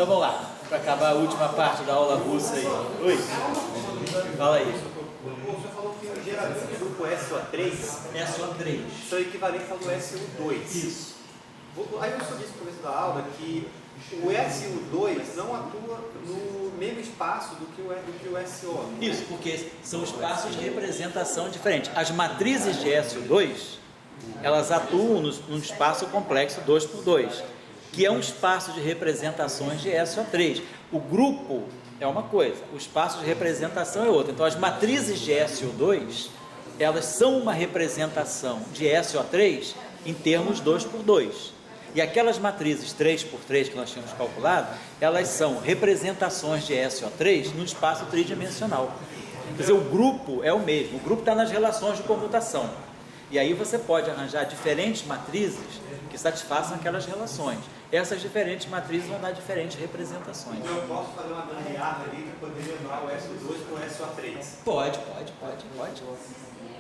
Então vamos lá, para acabar a última parte da aula russa aí. Oi? Fala aí. Você falou que geralmente o grupo SO3 SO3 são equivalentes ao do SO2. Isso. Aí eu só disse no começo da aula que o SO2 não atua no mesmo espaço do que o SO. Isso, porque são espaços de representação diferentes. As matrizes de SO2, elas atuam num espaço complexo 2x2, que é um espaço de representações de SO3. O grupo é uma coisa, o espaço de representação é outra. Então, as matrizes de SO2, elas são uma representação de SO3 em termos 2x2. E aquelas matrizes 3x3 que nós tínhamos calculado, elas são representações de SO3 no espaço tridimensional. Quer dizer, o grupo é o mesmo, o grupo está nas relações de comutação. E aí você pode arranjar diferentes matrizes que satisfaçam aquelas relações. Essas diferentes matrizes vão dar diferentes representações. Então eu posso fazer uma gambiarra ali para poder lembrar o SO2 com o SO3? Pode.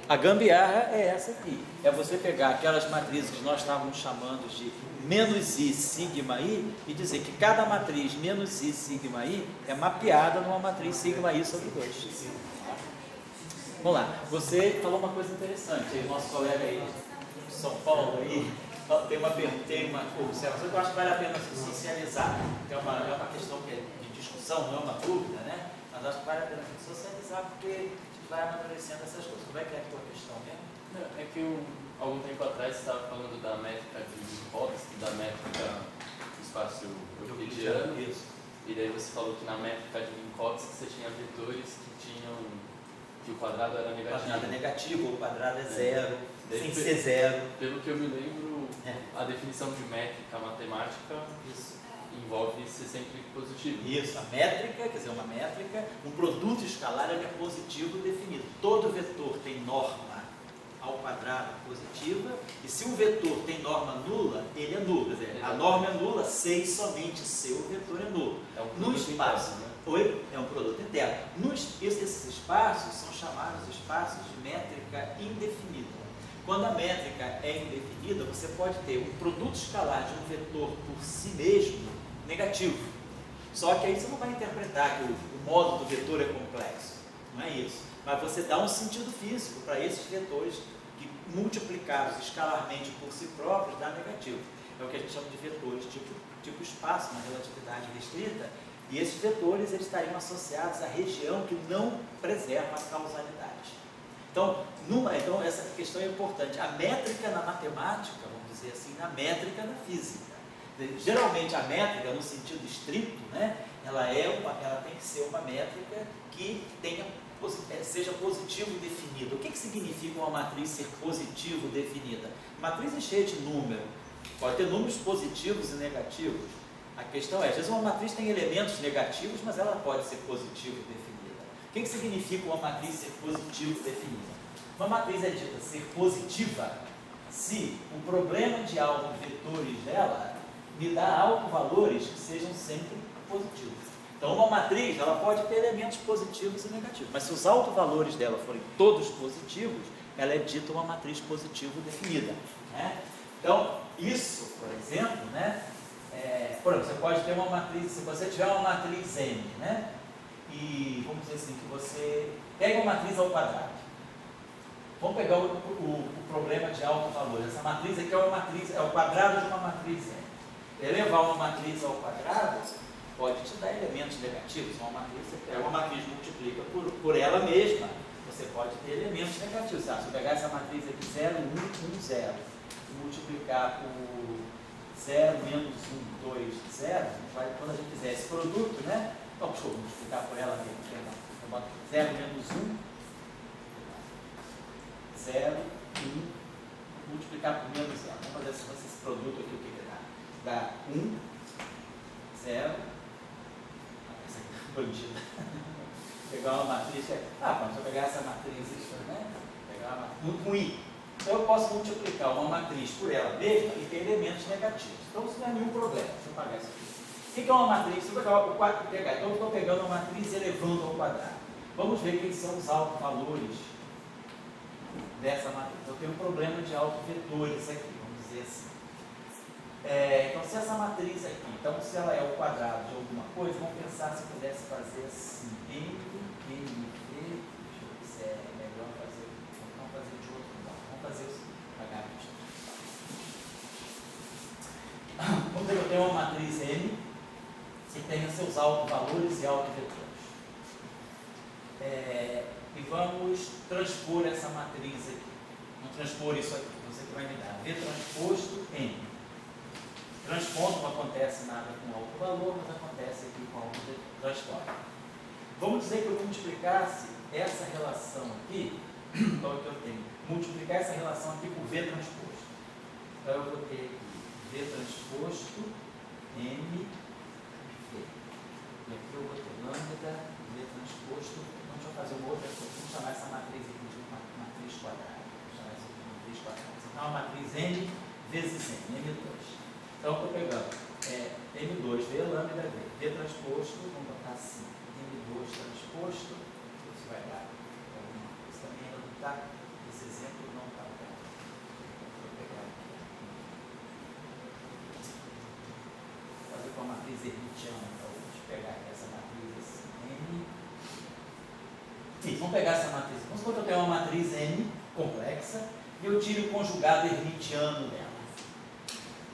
A gambiarra é essa aqui. É você pegar aquelas matrizes que nós estávamos chamando de menos I, sigma I, e dizer que cada matriz menos I, sigma I, é mapeada numa matriz sigma I sobre 2. Vamos lá. Você falou uma coisa interessante. Aí, o nosso colega aí de São Paulo aí, tem uma observação que eu acho que vale a pena socializar. É uma questão que é de discussão, não é uma dúvida, né? Mas acho que vale a pena socializar porque vai amadurecendo essas coisas. Como é que é a tua questão mesmo? É que algum tempo atrás você estava falando da métrica de Minkowski, da métrica do espaço euclidiano. Isso. E daí você falou que na métrica de Minkowski você tinha vetores que o quadrado era negativo. O quadrado é negativo, o quadrado é zero, Daí, sem ser zero. Pelo que eu me lembro, a definição de métrica matemática envolve ser sempre positivo. Isso, a métrica, quer dizer, uma métrica, um produto escalar ele é positivo definido. Todo vetor tem norma ao quadrado positiva, e se um vetor tem norma nula, ele é nulo. Quer dizer, a norma é nula, se e somente se o vetor é nulo. É um No produto espaço, interno, né? é um produto interno. Esses espaços são chamados espaços de métrica indefinida. Quando a métrica é indefinida, você pode ter um produto escalar de um vetor por si mesmo negativo. Só que aí você não vai interpretar que o modo do vetor é complexo. Não é isso. Mas você dá um sentido físico para esses vetores que, multiplicados escalarmente por si próprios, dá negativo. É o que a gente chama de vetores tipo espaço, na relatividade restrita. E esses vetores eles estariam associados à região que não preserva a causalidade. Então, essa questão é importante. A métrica na matemática, vamos dizer assim, na métrica na física. Geralmente a métrica, no sentido estrito, né, ela tem que ser uma métrica que seja positivo definida. O que significa uma matriz ser positivo definida? Matriz é cheia de número, pode ter números positivos e negativos. A questão é, às vezes uma matriz tem elementos negativos, mas ela pode ser positivo definida. O que significa uma matriz ser positivo definida? Uma matriz é dita ser positiva se o problema de autovetores dela me dá autovalores que sejam sempre positivos. Então, uma matriz ela pode ter elementos positivos e negativos, mas se os autovalores dela forem todos positivos, ela é dita uma matriz positivo definida. Né? Então, isso, por exemplo, né, você pode ter uma matriz, se você tiver uma matriz M, né, e vamos dizer assim, que você pega uma matriz ao quadrado. Vamos pegar o problema de autovalores. Essa matriz aqui é o quadrado de uma matriz M. Elevar uma matriz ao quadrado pode te dar elementos negativos. Uma matriz multiplica por ela mesma, você pode ter elementos negativos. Se eu pegar essa matriz aqui, 0, 1, 1, 0, e multiplicar por 0, menos 1, 2, 0, quando a gente fizer esse produto, né? Então, deixa eu multiplicar por ela mesmo. 0, menos 1, 0, 1, multiplicar por menos 0. Vamos fazer esse produto aqui, o que dá? Dá 1, 0, essa aqui é bandida. Pegar uma matriz, se eu pegar essa matriz, né? Pegar uma matriz, um I. Então eu posso multiplicar uma matriz por ela mesma e ter elementos negativos. Então isso não é nenhum problema. Deixa eu apagar isso aqui. O que é uma matriz? Se eu pegar o 4 pegar, então eu estou pegando uma matriz e elevando ao quadrado. Vamos ver quem são os autovalores dessa matriz. Eu tenho um problema de autovetores aqui, vamos dizer assim. Então, se essa matriz aqui, então se ela é o quadrado de alguma coisa, vamos pensar se pudesse fazer assim, M, V, deixa eu ver se é melhor fazer, vamos fazer de outro modo, vamos fazer o seguinte, vamos dizer que eu tenho uma matriz M, que tenha seus autovalores e autovetores. E vamos transpor essa matriz aqui. Vamos transpor isso aqui, você que vai me dar. V transposto M. Transpondo não acontece nada com autovalor, mas acontece aqui com autotransporte. Vamos dizer que eu multiplicasse essa relação aqui, então que eu tenho, multiplicar essa relação aqui por V transposto. Então eu vou ter aqui V transposto M. E aqui eu vou ter lambda, V transposto. Então, deixa eu fazer uma outra coisa. Vamos chamar essa matriz aqui de uma matriz quadrada. Vamos chamar essa aqui de matriz quadrada. Então, é uma matriz N vezes N, M2. Então, eu estou pegando M2, V lambda, V transposto, vamos botar assim, M2 transposto. Isso vai dar alguma coisa também, não está. Esse exemplo não está bom. Vou pegar aqui. Vou fazer com a matriz hermitiana. Pegar essa matriz assim, N. Sim, vamos pegar essa matriz. Vamos supor que eu tenho uma matriz N complexa e eu tiro o conjugado hermitiano dela.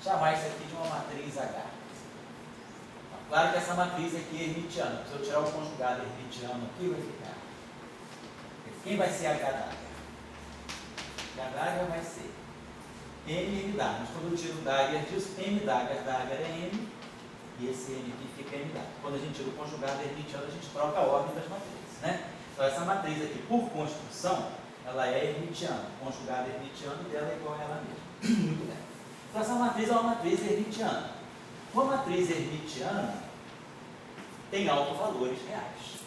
Chamar isso aqui de uma matriz H. Claro que essa matriz aqui é hermitiana. Se eu tirar o conjugado hermitiano aqui, vai ficar. Quem vai ser H d'H? H d'H vai ser M d'H. Mas quando eu tiro o Dagger disso, M d'H, Dagger é M. E esse M aqui fica M d'H. Quando a gente tira o conjugado hermitiano, a gente troca a ordem das matrizes, né? Então, essa matriz aqui, por construção, ela é hermitiana. O conjugado hermitiano dela é igual a ela mesma. Muito bem. Então, essa matriz é uma matriz hermitiana. Uma matriz hermitiana tem autovalores reais,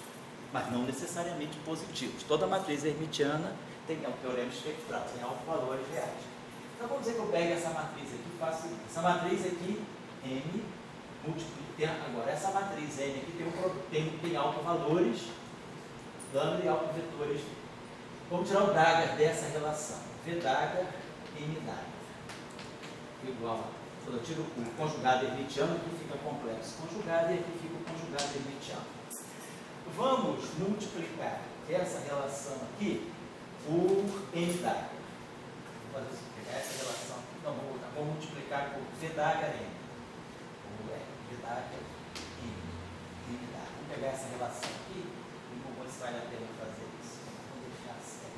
mas não necessariamente positivos. Toda matriz hermitiana tem, é um teorema espectral, tem autovalores reais. Então, vamos dizer que eu pego essa matriz aqui e faço essa matriz aqui, M, agora, essa matriz N aqui tem autovalores, lambda e autovetores. Vamos tirar o Dagger dessa relação. V Dagger, M Dagger. Igual, quando eu tiro o conjugado hermitiano, aqui fica complexo conjugado e aqui fica o conjugado hermitiano. Vamos multiplicar essa relação aqui por M Dagger. Vou fazer isso, pegar essa relação aqui. Então, vou multiplicar por V Dagger M. Vamos pegar essa relação aqui e vamos ver se vale a pena fazer isso. Vamos deixar assim.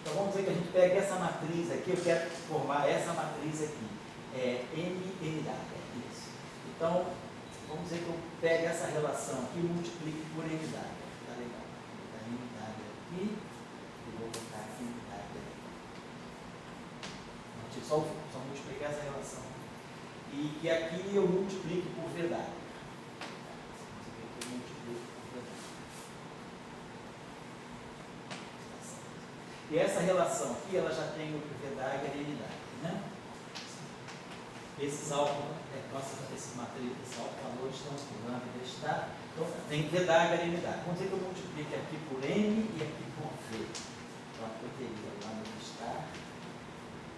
Então vamos dizer que a gente pega essa matriz aqui, eu quero formar essa matriz aqui, M d'H, isso. Então, vamos dizer que eu pego essa relação aqui e multiplique por M d'H. Tá legal? Vou botar M d'H aqui e vou botar aqui M d'H aqui. Só multiplicar essa relação. E que aqui eu multiplico por V d'H. E essa relação aqui, ela já tem o V d'H e N d'H, né? Esses autovalores estão por lambda está. Então, tem V d'H e N d'H. Vamos dizer que eu multiplique aqui por N e aqui por V. Então, eu teria lambda está,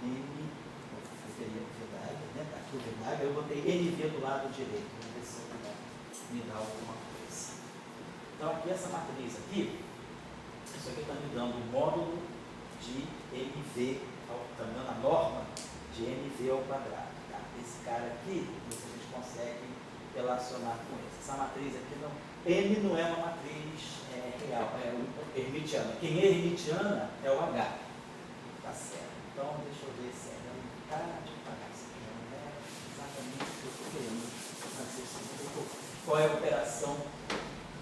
N, eu teria V d'H, né? Tá aqui o V d'H, eu botei NV do lado direito. Vamos ver se me dá alguma coisa. Então, aqui essa matriz aqui, isso aqui está me dando o módulo de MV, está me dando a norma de MV ao quadrado. Tá? Esse cara aqui, a gente consegue relacionar com esse. Essa matriz aqui não. M não é uma matriz real, é hermitiana. Quem é hermitiana é o H. Tá certo. Então, deixa eu ver se é. Deixa eu pagar isso aqui. Não é exatamente o que eu estou querendo fazer. Qual é a operação?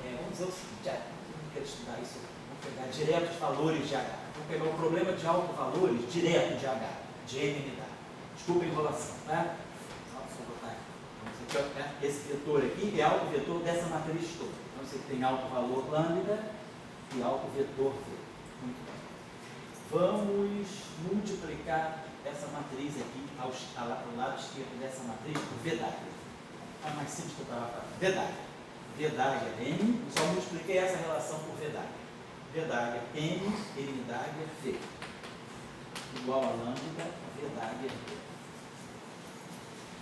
Vamos dizer o seguinte, não quero estudar isso. Vamos pegar direto os valores de H. Vamos pegar o problema de autovalores direto de H, de M d'H. Desculpa a enrolação, tá? Esse vetor aqui é autovetor dessa matriz toda. Então você tem autovalor lambda e autovetor V. Muito bem. Vamos multiplicar essa matriz aqui ao lado esquerdo dessa matriz por V d'H. É mais simples que eu estava falando. V d'H. V d'H é M, só multipliquei essa relação por V d'H. V d'H é M, M d'H é V. Igual a lambda, V d'H é V.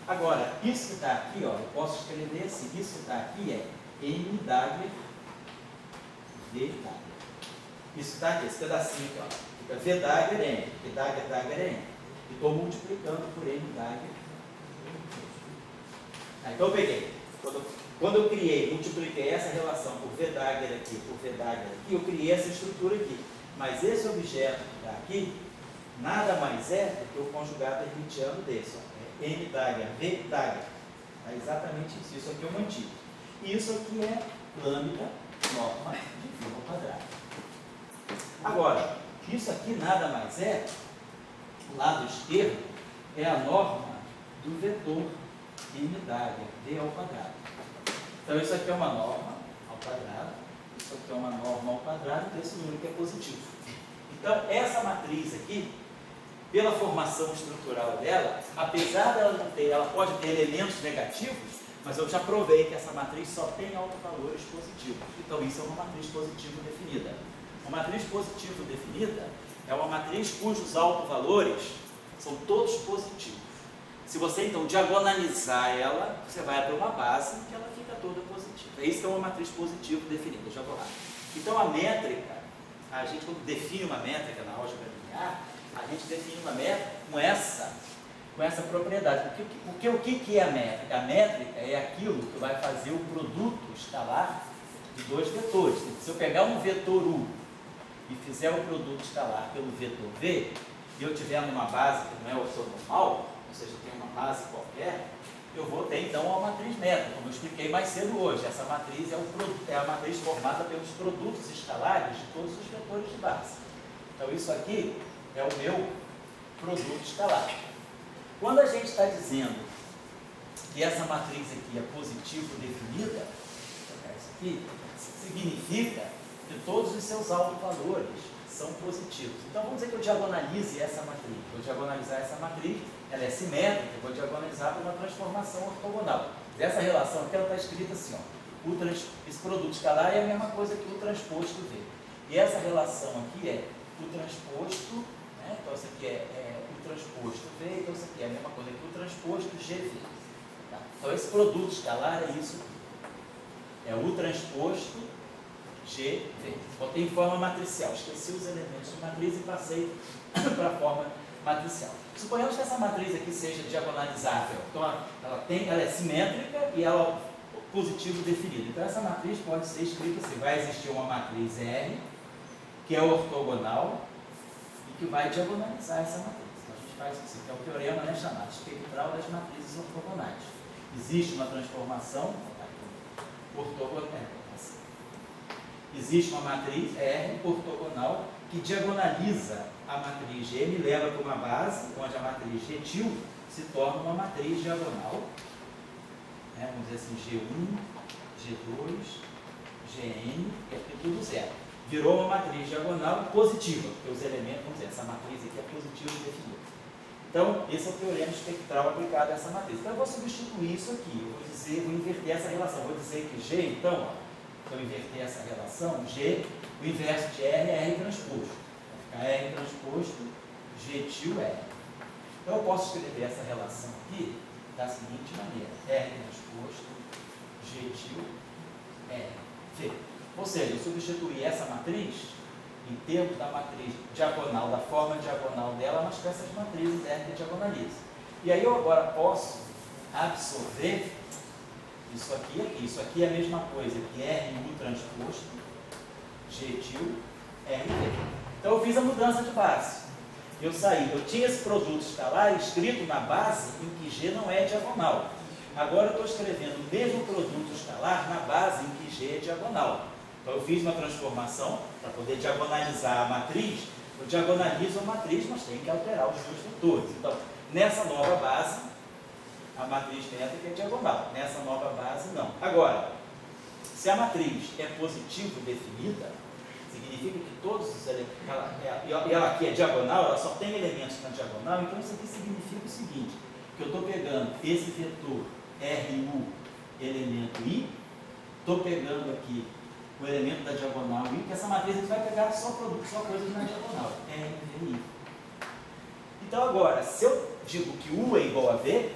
Agora, isso que está aqui, ó, eu posso escrever assim, isso que está aqui é M Dagger V Dagger. Isso que está aqui, esse pedacinho aqui, ó, fica V Dagger N, porque Dagger, Dagger é N. E estou multiplicando por M Dagger. Então eu peguei, quando eu criei, multipliquei essa relação por V Dagger aqui, por V Dagger aqui, eu criei essa estrutura aqui. Mas esse objeto que está aqui, nada mais é do que o conjugado hermitiano desse, ó. M Dagger, V Dagger. É exatamente isso. Isso aqui eu mantive. E isso aqui é lambda norma de φ ao quadrado. Agora, isso aqui nada mais é, o lado esquerdo, é a norma do vetor M Dagger, V ao quadrado. Então isso aqui é uma norma ao quadrado, isso aqui é uma norma ao quadrado, então esse número que é positivo. Então essa matriz aqui, pela formação estrutural dela, apesar dela não ter, ela pode ter elementos negativos, mas eu já provei que essa matriz só tem autovalores positivos. Então isso é uma matriz positiva definida. Uma matriz positiva definida é uma matriz cujos autovalores são todos positivos. Se você então diagonalizar ela, você vai para uma base que ela fica toda positiva. É isso que é uma matriz positiva definida, já vou lá. Então a métrica, a gente quando define uma métrica na álgebra linear, a gente define uma métrica com essa propriedade. O que é a métrica? A métrica é aquilo que vai fazer o produto escalar de dois vetores. Se eu pegar um vetor U e fizer o produto escalar pelo vetor V, e eu tiver numa base que não é ortonormal, ou seja, tem uma base qualquer, eu vou ter então uma matriz métrica, como eu expliquei mais cedo hoje. Essa matriz é a matriz formada pelos produtos escalares de todos os vetores de base. Então isso aqui é o meu produto escalar. Quando a gente está dizendo que essa matriz aqui é positivo definida, isso aqui significa que todos os seus autovalores são positivos. Então vamos dizer que eu diagonalize essa matriz. Vou diagonalizar essa matriz, ela é simétrica, eu vou diagonalizar por uma transformação ortogonal. Essa relação aqui está escrita assim, ó, esse produto escalar é a mesma coisa que o transposto V. E essa relação aqui é o transposto, né? Então isso aqui é o transposto V, então isso aqui é a mesma coisa que o transposto GV. Tá? Então esse produto escalar é isso aqui. É o transposto GV. Botei em forma matricial, esqueci os elementos de matriz e passei para a forma matricial. Suponhamos que essa matriz aqui seja diagonalizável. Então ela é simétrica e ela é positivo definido. Então essa matriz pode ser escrita assim: vai existir uma matriz R, que é ortogonal e que vai diagonalizar essa matriz. Então a gente faz isso, que é o teorema, né, chamado espectral das matrizes ortogonais. Existe uma transformação ortogonal. Existe uma matriz R ortogonal que diagonaliza a matriz G, me leva para uma base onde a matriz G-til se torna uma matriz diagonal, né? Vamos dizer assim, G1, G2, Gn, e aqui tudo zero. Virou uma matriz diagonal positiva, porque os elementos, vamos dizer, essa matriz aqui é positiva e definida. Então, esse é o teorema espectral aplicado a essa matriz. Então, eu vou substituir isso aqui, vou inverter essa relação, vou dizer que G, então, se eu inverter essa relação, G, o inverso de R é R transposto. Vai ficar R transposto, G-til R. Então eu posso escrever essa relação aqui da seguinte maneira: R transposto, G-til R. V. Ou seja, eu substituí essa matriz em termos da matriz diagonal, da forma diagonal dela, nas peças matrizes R que diagonaliza. E aí eu agora posso absorver isso aqui e aqui. Isso aqui é a mesma coisa que RU transposto, G-til, RV. Então eu fiz a mudança de base. Eu tinha esse produto escalar escrito na base em que G não é diagonal. Agora eu estou escrevendo o mesmo produto escalar na base em que G é diagonal. Então eu fiz uma transformação para poder diagonalizar a matriz. Eu diagonalizo a matriz, mas tenho que alterar os dois vetores. Então, nessa nova base, a matriz métrica é diagonal. Nessa nova base, não. Agora, se a matriz é positivo definida, significa que todos os elementos, ela aqui é diagonal, ela só tem elementos na diagonal, então isso aqui significa o seguinte, que eu estou pegando esse vetor RU, elemento I, estou pegando aqui o elemento da diagonal I, que essa matriz vai pegar só coisas na diagonal, RI. Então agora, se eu digo que U é igual a V,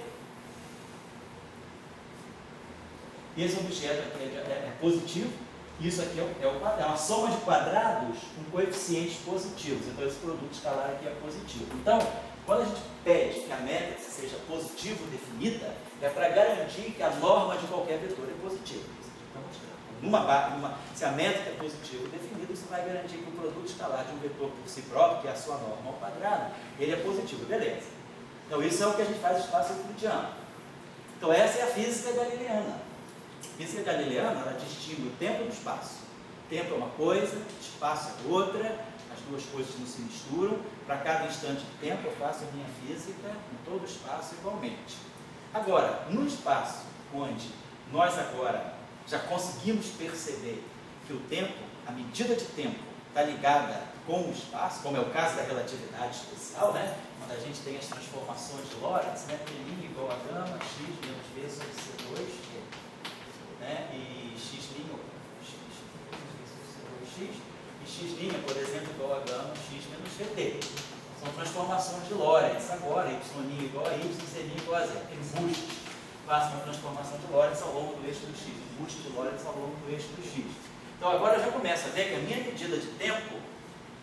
esse objeto aqui é positivo, isso aqui é uma soma de quadrados com coeficientes positivos, então esse produto escalar aqui é positivo. Então, quando a gente pede que a métrica seja positivo definida, é para garantir que a norma de qualquer vetor é positiva. Se a métrica é positiva definida, isso vai garantir que o produto escalar de um vetor por si próprio, que é a sua norma ao quadrado, ele é positivo, beleza. Então isso é o que a gente faz no espaço euclidiano. Então essa é a física galileana. A física galileana, ela distingue o tempo do espaço. Tempo é uma coisa, espaço é outra, as duas coisas não se misturam. Para cada instante de tempo eu faço a minha física em todo o espaço igualmente. Agora, no espaço onde nós agora já conseguimos perceber que o tempo, a medida de tempo, está ligada com o espaço, como é o caso da relatividade especial, né? Quando a gente tem as transformações de Lorentz, né? P' igual a gama, x menos v sobre C2, né? E x', e x', por exemplo, igual a gama, x menos vt. São transformações de Lorentz. Agora, y' igual a y, z' igual a z. Aquele busto faça uma transformação de Lorentz ao longo do eixo do x, um busto de Lorentz ao longo do eixo do x. Então agora eu já começo a ver que a minha medida de tempo,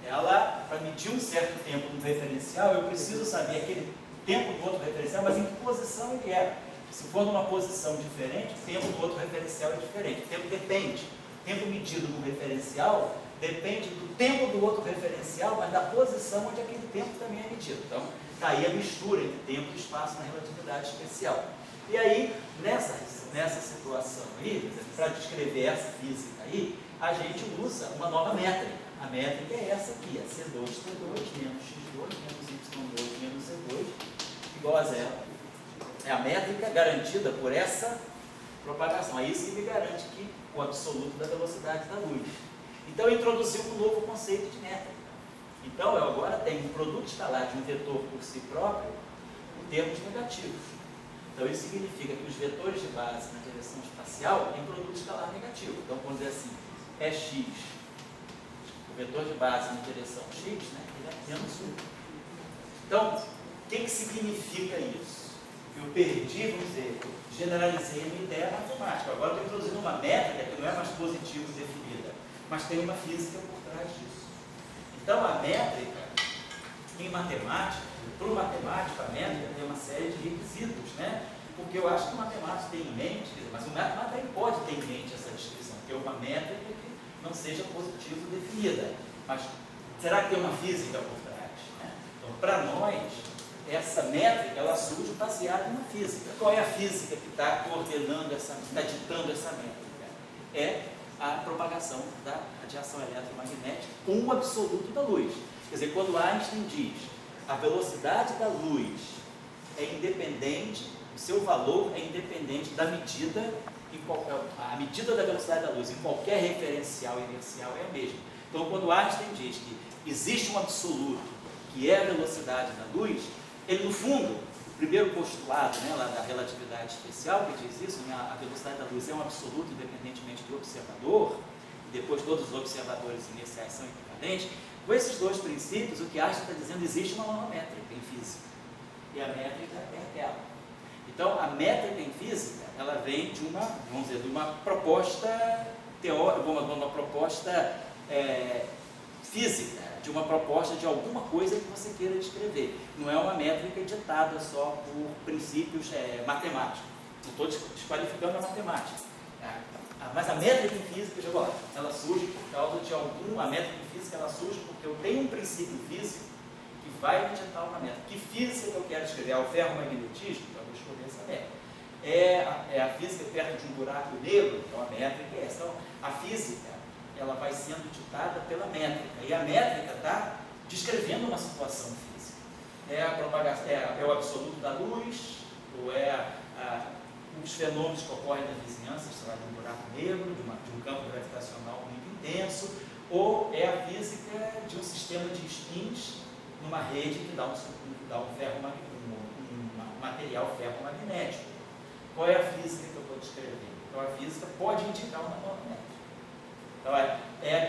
ela, para medir um certo tempo no referencial, eu preciso saber aquele tempo do outro referencial, mas em que posição ele é. Se for numa posição diferente, o tempo do outro referencial é diferente. O tempo depende. O tempo medido no referencial depende do tempo do outro referencial, mas da posição onde aquele tempo também é medido. Então, está aí a mistura entre tempo e espaço na relatividade especial. E aí, nessa situação aí, para descrever essa física aí, a gente usa uma nova métrica. A métrica é essa aqui, é C2T2 menos X2 menos Y2 menos Z2 igual a zero. É a métrica garantida por essa propagação. É isso que me garante que o absoluto da velocidade da luz. Então, eu introduzi um novo conceito de métrica. Então, eu agora tenho um produto escalar de um vetor por si próprio em termos negativos. Então, isso significa que os vetores de base na direção espacial têm produto escalar negativo. Então, vamos dizer assim, é x, o vetor de base na direção x, né, ele é menos 1. Então, o que significa isso? Eu perdi, vamos dizer, eu generalizei a minha ideia matemática. Agora estou introduzindo uma métrica que não é mais positiva definida, mas tem uma física por trás disso. Então, a métrica, em matemática, para o matemático, a métrica tem uma série de requisitos, né? Porque eu acho que o matemático tem em mente, mas o matemático também pode ter em mente essa descrição, que é uma métrica que não seja positiva definida. Mas será que tem uma física por trás? Né? Então, para nós, essa métrica, ela surge baseada em uma física. Qual é a física que está coordenando, está ditando essa métrica? É a propagação da radiação eletromagnética com o absoluto da luz. Quer dizer, quando Einstein diz a velocidade da luz é independente, o seu valor é independente da medida, a medida da velocidade da luz em qualquer referencial inercial é a mesma. Então, quando Einstein diz que existe um absoluto que é a velocidade da luz, ele, no fundo, o primeiro postulado, né, lá da relatividade especial, que diz isso, né, a velocidade da luz é um absoluto independentemente do observador, e depois todos os observadores inerciais são equivalentes. Com esses dois princípios, o que Einstein está dizendo, existe uma norma métrica em física. E a métrica é aquela. Então, a métrica em física, ela vem de uma, vamos dizer, de uma proposta teórica, uma proposta física, de uma proposta de alguma coisa que você queira descrever. Não é uma métrica ditada só por princípios matemáticos. Não estou desqualificando a matemática. Mas a métrica em física, ela surge por causa de a métrica em física ela surge porque eu tenho um princípio físico que vai ditar uma métrica. Que física que eu quero escrever? O ferromagnetismo? Então eu vou escolher essa métrica. É a física perto de um buraco negro? Então a métrica é essa. Então, a física, ela vai sendo ditada pela métrica. E a métrica está descrevendo uma situação física. É a propagação, é o absoluto da luz, ou os fenômenos que ocorrem na vizinhança, sei lá, de um buraco negro, de um campo gravitacional muito intenso, ou é a física de um sistema de spins numa rede que dá um material ferromagnético. Qual é a física que eu estou descrevendo? Então, a física pode indicar uma norma métrica. Então,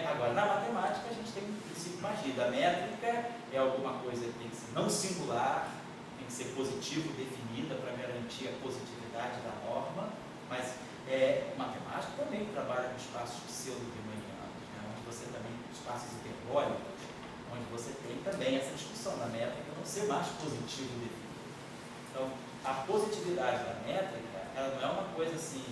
agora, na matemática, a gente tem um princípio mais rígido. A métrica é alguma coisa que tem que ser não singular, tem que ser positivo definida para garantir a positividade da norma, mas Matemática também trabalha com espaços pseudo-riemannianos, né, onde você também tem espaços hiperbólicos, onde você tem também essa discussão da métrica não ser mais positivo definido. Então, a positividade da métrica, ela não é uma coisa assim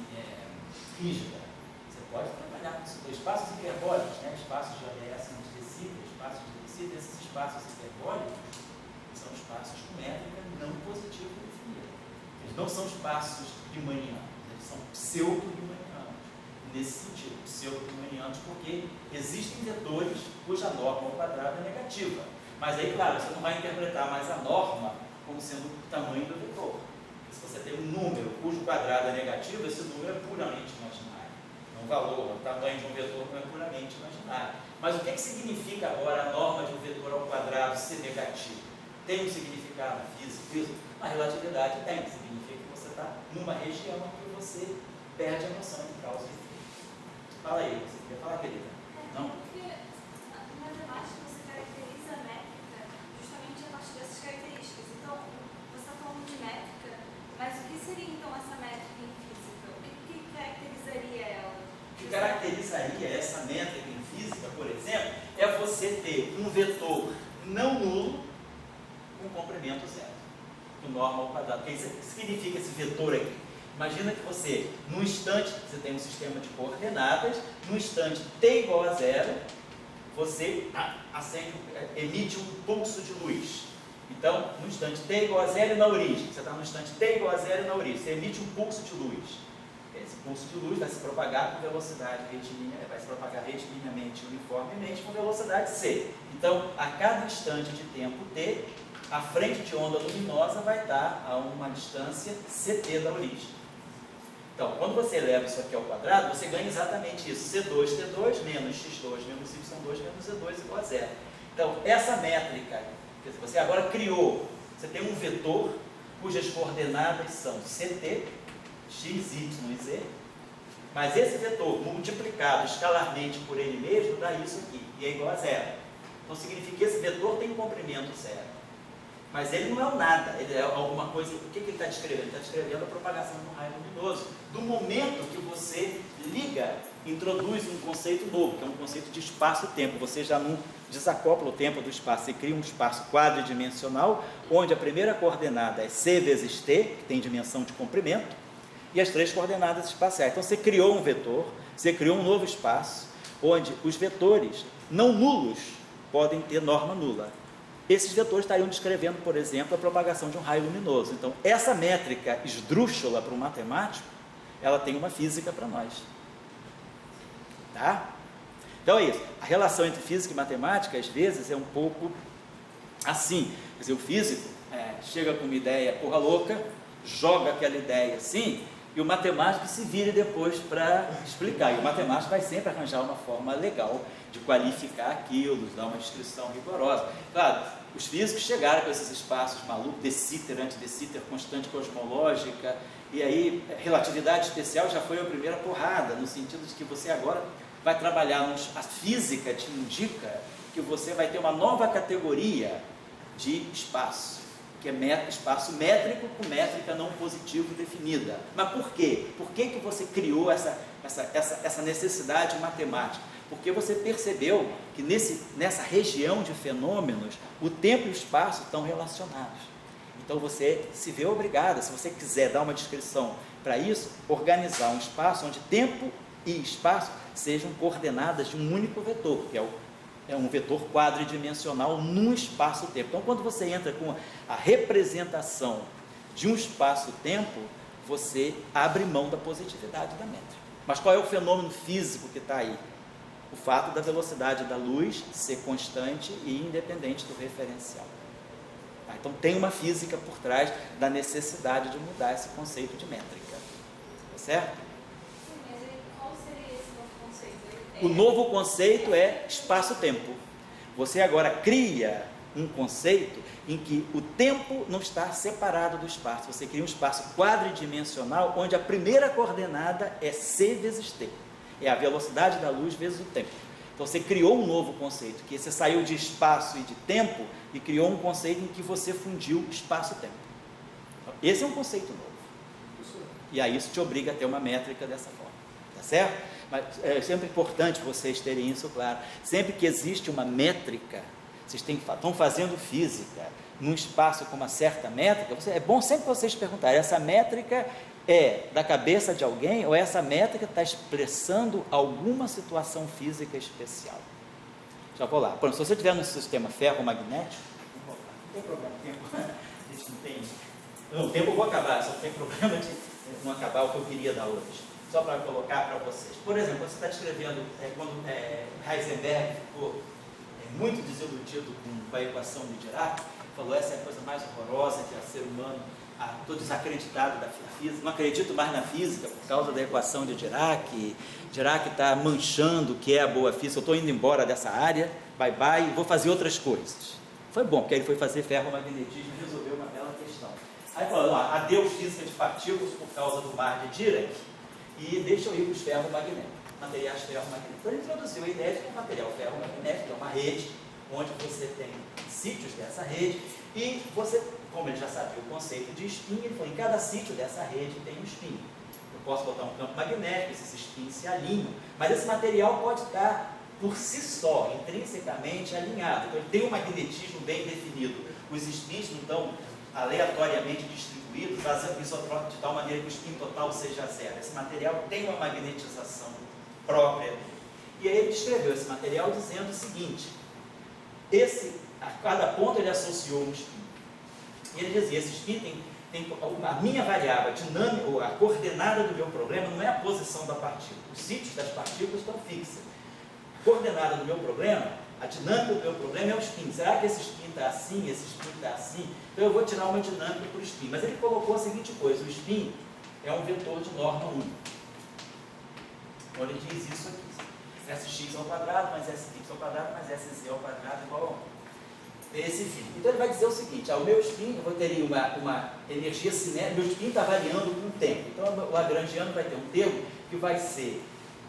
rígida. Você pode trabalhar com isso. Espaços hiperbólicos, né, espaços de ODS de Deciter, espaços de Deciter, esses espaços hiperbólicos são espaços com métrica não positiva definida. Eles não são espaços riemannianos, eles são pseudo-riemannianos. Nesse sentido, pseudo-riemannianos, porque existem vetores cuja norma ao quadrado é negativa. Mas aí, claro, você não vai interpretar mais a norma como sendo o tamanho do vetor. Se você tem um número cujo quadrado é negativo, esse número é puramente imaginário. Um valor, o tamanho de um vetor não é puramente imaginário. Mas o que significa agora a norma de um vetor ao quadrado ser negativo? Tem um significado físico? A relatividade tem. Significa que você está numa região que você perde a noção de causa e efeito. Fala aí, você queria falar, querida? Não? Porque na matemática você caracteriza a métrica justamente a partir dessas características. Então, você está falando de métrica, mas o que seria então essa métrica em física? O que caracterizaria ela? O que caracterizaria essa métrica em física, por exemplo, é você ter um vetor não nulo com comprimento zero, com norma ao quadrado. O que significa esse vetor aqui? Imagina que você, num instante, você tem um sistema de coordenadas, no instante t igual a zero, você emite um pulso de luz. Então, no instante t igual a zero na origem, você está no instante t igual a zero na origem, você emite um pulso de luz. Esse pulso de luz vai se propagar com velocidade retilínea, vai se propagar retilíneamente uniformemente com velocidade c. Então, a cada instante de tempo t, a frente de onda luminosa vai estar a uma distância ct da origem. Então, quando você eleva isso aqui ao quadrado, você ganha exatamente isso. C2T2 menos x2 menos y2 menos z2 igual a zero. Então, essa métrica, quer dizer, você agora criou, você tem um vetor cujas coordenadas são ct, x, y e z, mas esse vetor multiplicado escalarmente por ele mesmo dá isso aqui, e é igual a zero. Então, significa que esse vetor tem um comprimento zero. Mas ele não é o nada, ele é alguma coisa. O que ele está descrevendo? Ele está descrevendo a propagação do raio luminoso. Do momento que você liga, introduz um conceito novo, que é um conceito de espaço-tempo. Você já não desacopla o tempo do espaço, você cria um espaço quadridimensional, onde a primeira coordenada é c vezes t, que tem dimensão de comprimento, e as três coordenadas espaciais. Então você criou um vetor, você criou um novo espaço, onde os vetores não nulos podem ter norma nula. Esses vetores estariam descrevendo, por exemplo, a propagação de um raio luminoso. Então, essa métrica esdrúxula para um matemático, ela tem uma física para nós. Tá? Então é isso. A relação entre física e matemática, às vezes, é um pouco assim. Quer dizer, o físico chega com uma ideia porra louca, joga aquela ideia assim, e o matemático se vira depois para explicar. E o matemático vai sempre arranjar uma forma legal de qualificar aquilo, dar uma descrição rigorosa. Claro, os físicos chegaram com esses espaços malucos, de Sitter, anti-de Sitter, constante cosmológica, e aí relatividade especial já foi a primeira porrada, no sentido de que você agora vai trabalhar, a física te indica que você vai ter uma nova categoria de espaço, que é espaço métrico com métrica não positivo definida. Mas por quê? Por que você criou essa necessidade matemática? Porque você percebeu que nessa região de fenômenos, o tempo e o espaço estão relacionados. Então você se vê obrigado, se você quiser dar uma descrição para isso, organizar um espaço onde tempo e espaço sejam coordenadas de um único vetor, que é um vetor quadridimensional num espaço-tempo. Então, quando você entra com a representação de um espaço-tempo, você abre mão da positividade da métrica. Mas qual é o fenômeno físico que está aí? O fato da velocidade da luz ser constante e independente do referencial. Tá? Então, tem uma física por trás da necessidade de mudar esse conceito de métrica. Tá certo? Sim, mas qual seria esse novo conceito? O novo conceito é espaço-tempo. Você agora cria um conceito em que o tempo não está separado do espaço. Você cria um espaço quadridimensional onde a primeira coordenada é c vezes t. É a velocidade da luz vezes o tempo. Então você criou um novo conceito, que você saiu de espaço e de tempo e criou um conceito em que você fundiu espaço-tempo. Esse é um conceito novo. E aí isso te obriga a ter uma métrica dessa forma, tá certo? Mas é sempre importante vocês terem isso claro. Sempre que existe uma métrica, vocês estão fazendo física num espaço com uma certa métrica, é bom sempre vocês perguntarem, essa métrica é da cabeça de alguém ou essa métrica está expressando alguma situação física especial? Já vou lá. Por exemplo, se você estiver no sistema ferromagnético, não tem problema, a gente não tem... O tempo eu vou acabar, só não tem problema de não acabar o que eu queria dar hoje. Só para colocar para vocês. Por exemplo, você está descrevendo, quando Heisenberg ficou muito desiludido com a equação de Dirac, falou, essa é a coisa mais horrorosa que é o ser humano, estou desacreditado da física, não acredito mais na física por causa da equação de Dirac, Dirac está manchando o que é a boa física, eu estou indo embora dessa área, bye bye, vou fazer outras coisas. Foi bom, porque ele foi fazer ferromagnetismo e resolveu uma bela questão. Aí falou, adeus física de partículas por causa do mar de Dirac, e deixa eu ir para os ferromagnéticos, materiais ferromagnéticos. Então ele introduziu a ideia de que o material ferromagnético é uma rede, onde você tem sítios dessa rede, e você, como ele já sabia o conceito de spin, ele falou, em cada sítio dessa rede tem um spin. Eu posso botar um campo magnético, esses spins se alinham, mas esse material pode estar por si só, intrinsecamente alinhado. Então ele tem um magnetismo bem definido. Os spins não estão aleatoriamente distribuídos, fazendo isotrope de tal maneira que o spin total seja zero. Esse material tem uma magnetização própria. E aí ele descreveu esse material dizendo o seguinte, a cada ponto ele associou um spin. E ele dizia, esse spin tem a minha variável, a dinâmica, ou a coordenada do meu problema não é a posição da partícula. Os sítios das partículas estão fixos. A coordenada do meu problema, a dinâmica do meu problema é o spin. Será que esse spin está assim, esse spin está assim? Então eu vou tirar uma dinâmica para o spin. Mas ele colocou a seguinte coisa, o spin é um vetor de norma 1. Então ele diz isso aqui. Sx ao quadrado, mais Sx ao quadrado, mais Sz ao quadrado igual a 1. Esse fim. Então ele vai dizer o seguinte, o meu spin, eu vou ter uma energia cinética, meu spin está variando com o tempo. Então o lagrangiano vai ter um termo que vai ser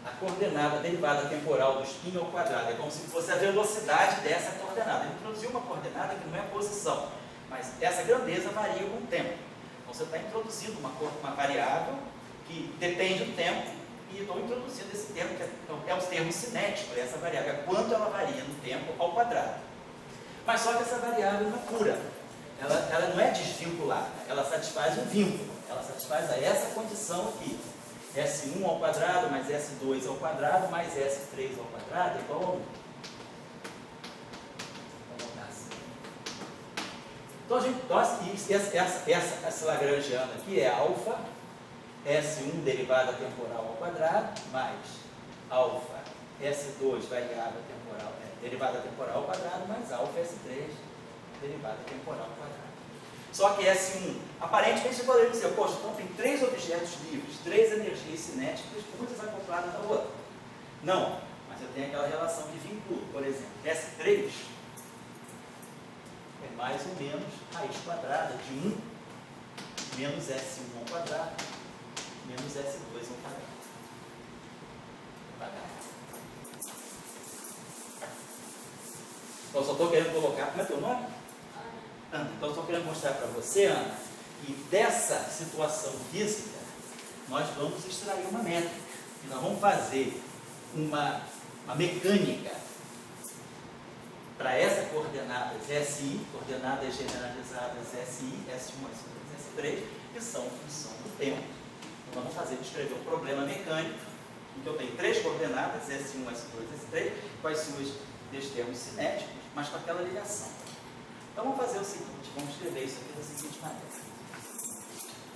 a coordenada, a derivada temporal do spin ao quadrado. É como se fosse a velocidade dessa coordenada. Ele introduziu uma coordenada que não é posição, mas essa grandeza varia com o tempo. Então você está introduzindo uma variável que depende do tempo, e estou introduzindo esse termo, que é o termo cinético, essa variável, é quanto ela varia no tempo ao quadrado. Mas só que essa variável não é pura, ela não é desvinculada, ela satisfaz um vínculo, ela satisfaz essa condição aqui, S1 ao quadrado mais S2 ao quadrado mais S3 ao quadrado é igual a 1. Vamos botar assim. Então, essa lagrangiana aqui é alfa, S1 derivada temporal ao quadrado, mais alfa, S2 variável temporal, derivada temporal ao quadrado, mais alfa, S3 derivada temporal ao quadrado. Só que S1, aparentemente você poderia dizer, poxa, então tem 3 objetos livres, 3 energias cinéticas, uma desacoplada da outra. Não, mas eu tenho aquela relação de vínculo, por exemplo, S3 é mais ou menos raiz quadrada de 1 menos S1 ao quadrado menos S2 ao quadrado. Então, só estou querendo colocar, como é teu nome? Ana. Então, estou querendo mostrar para você, Ana, que dessa situação física, nós vamos extrair uma métrica. E nós vamos fazer uma mecânica para essas coordenadas SI, coordenadas generalizadas SI, S1, S2, S3, que são função do tempo. Então, vamos descrever um problema mecânico, em que eu tenho 3 coordenadas, S1, S2, S3, com as suas termos cinéticos, mas com aquela ligação. Então vamos fazer o seguinte, vamos escrever isso aqui da seguinte maneira.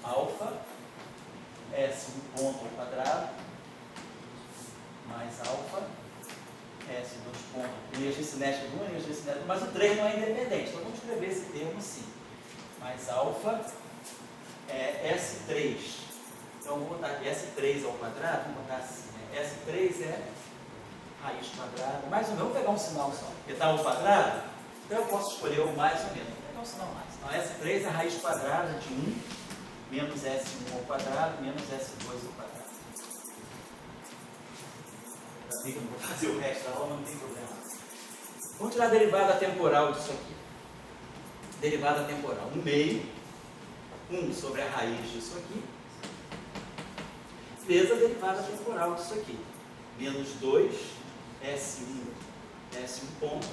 Alfa, S1 ponto ao quadrado, mais alfa, S2 ponto, energia cinética de 1, energia cinética, mas o 3 não é independente, então vamos escrever esse termo assim. Mais alfa, S3. Então, vou botar aqui S3 ao quadrado, vamos botar assim, né? S3 é raiz quadrada, mais ou menos, vamos pegar um sinal só, porque está ao quadrado, então eu posso escolher o mais ou menos, vou pegar um sinal mais. Então, S3 é raiz quadrada de 1, menos S1 ao quadrado, menos S2 ao quadrado. Ainda bem que eu não vou fazer o resto da aula, não tem problema. Vamos tirar a derivada temporal disso aqui. Derivada temporal, 1 meio, 1 sobre a raiz disso aqui, vezes a derivada temporal disso aqui. Menos 2, S1, S1 ponto,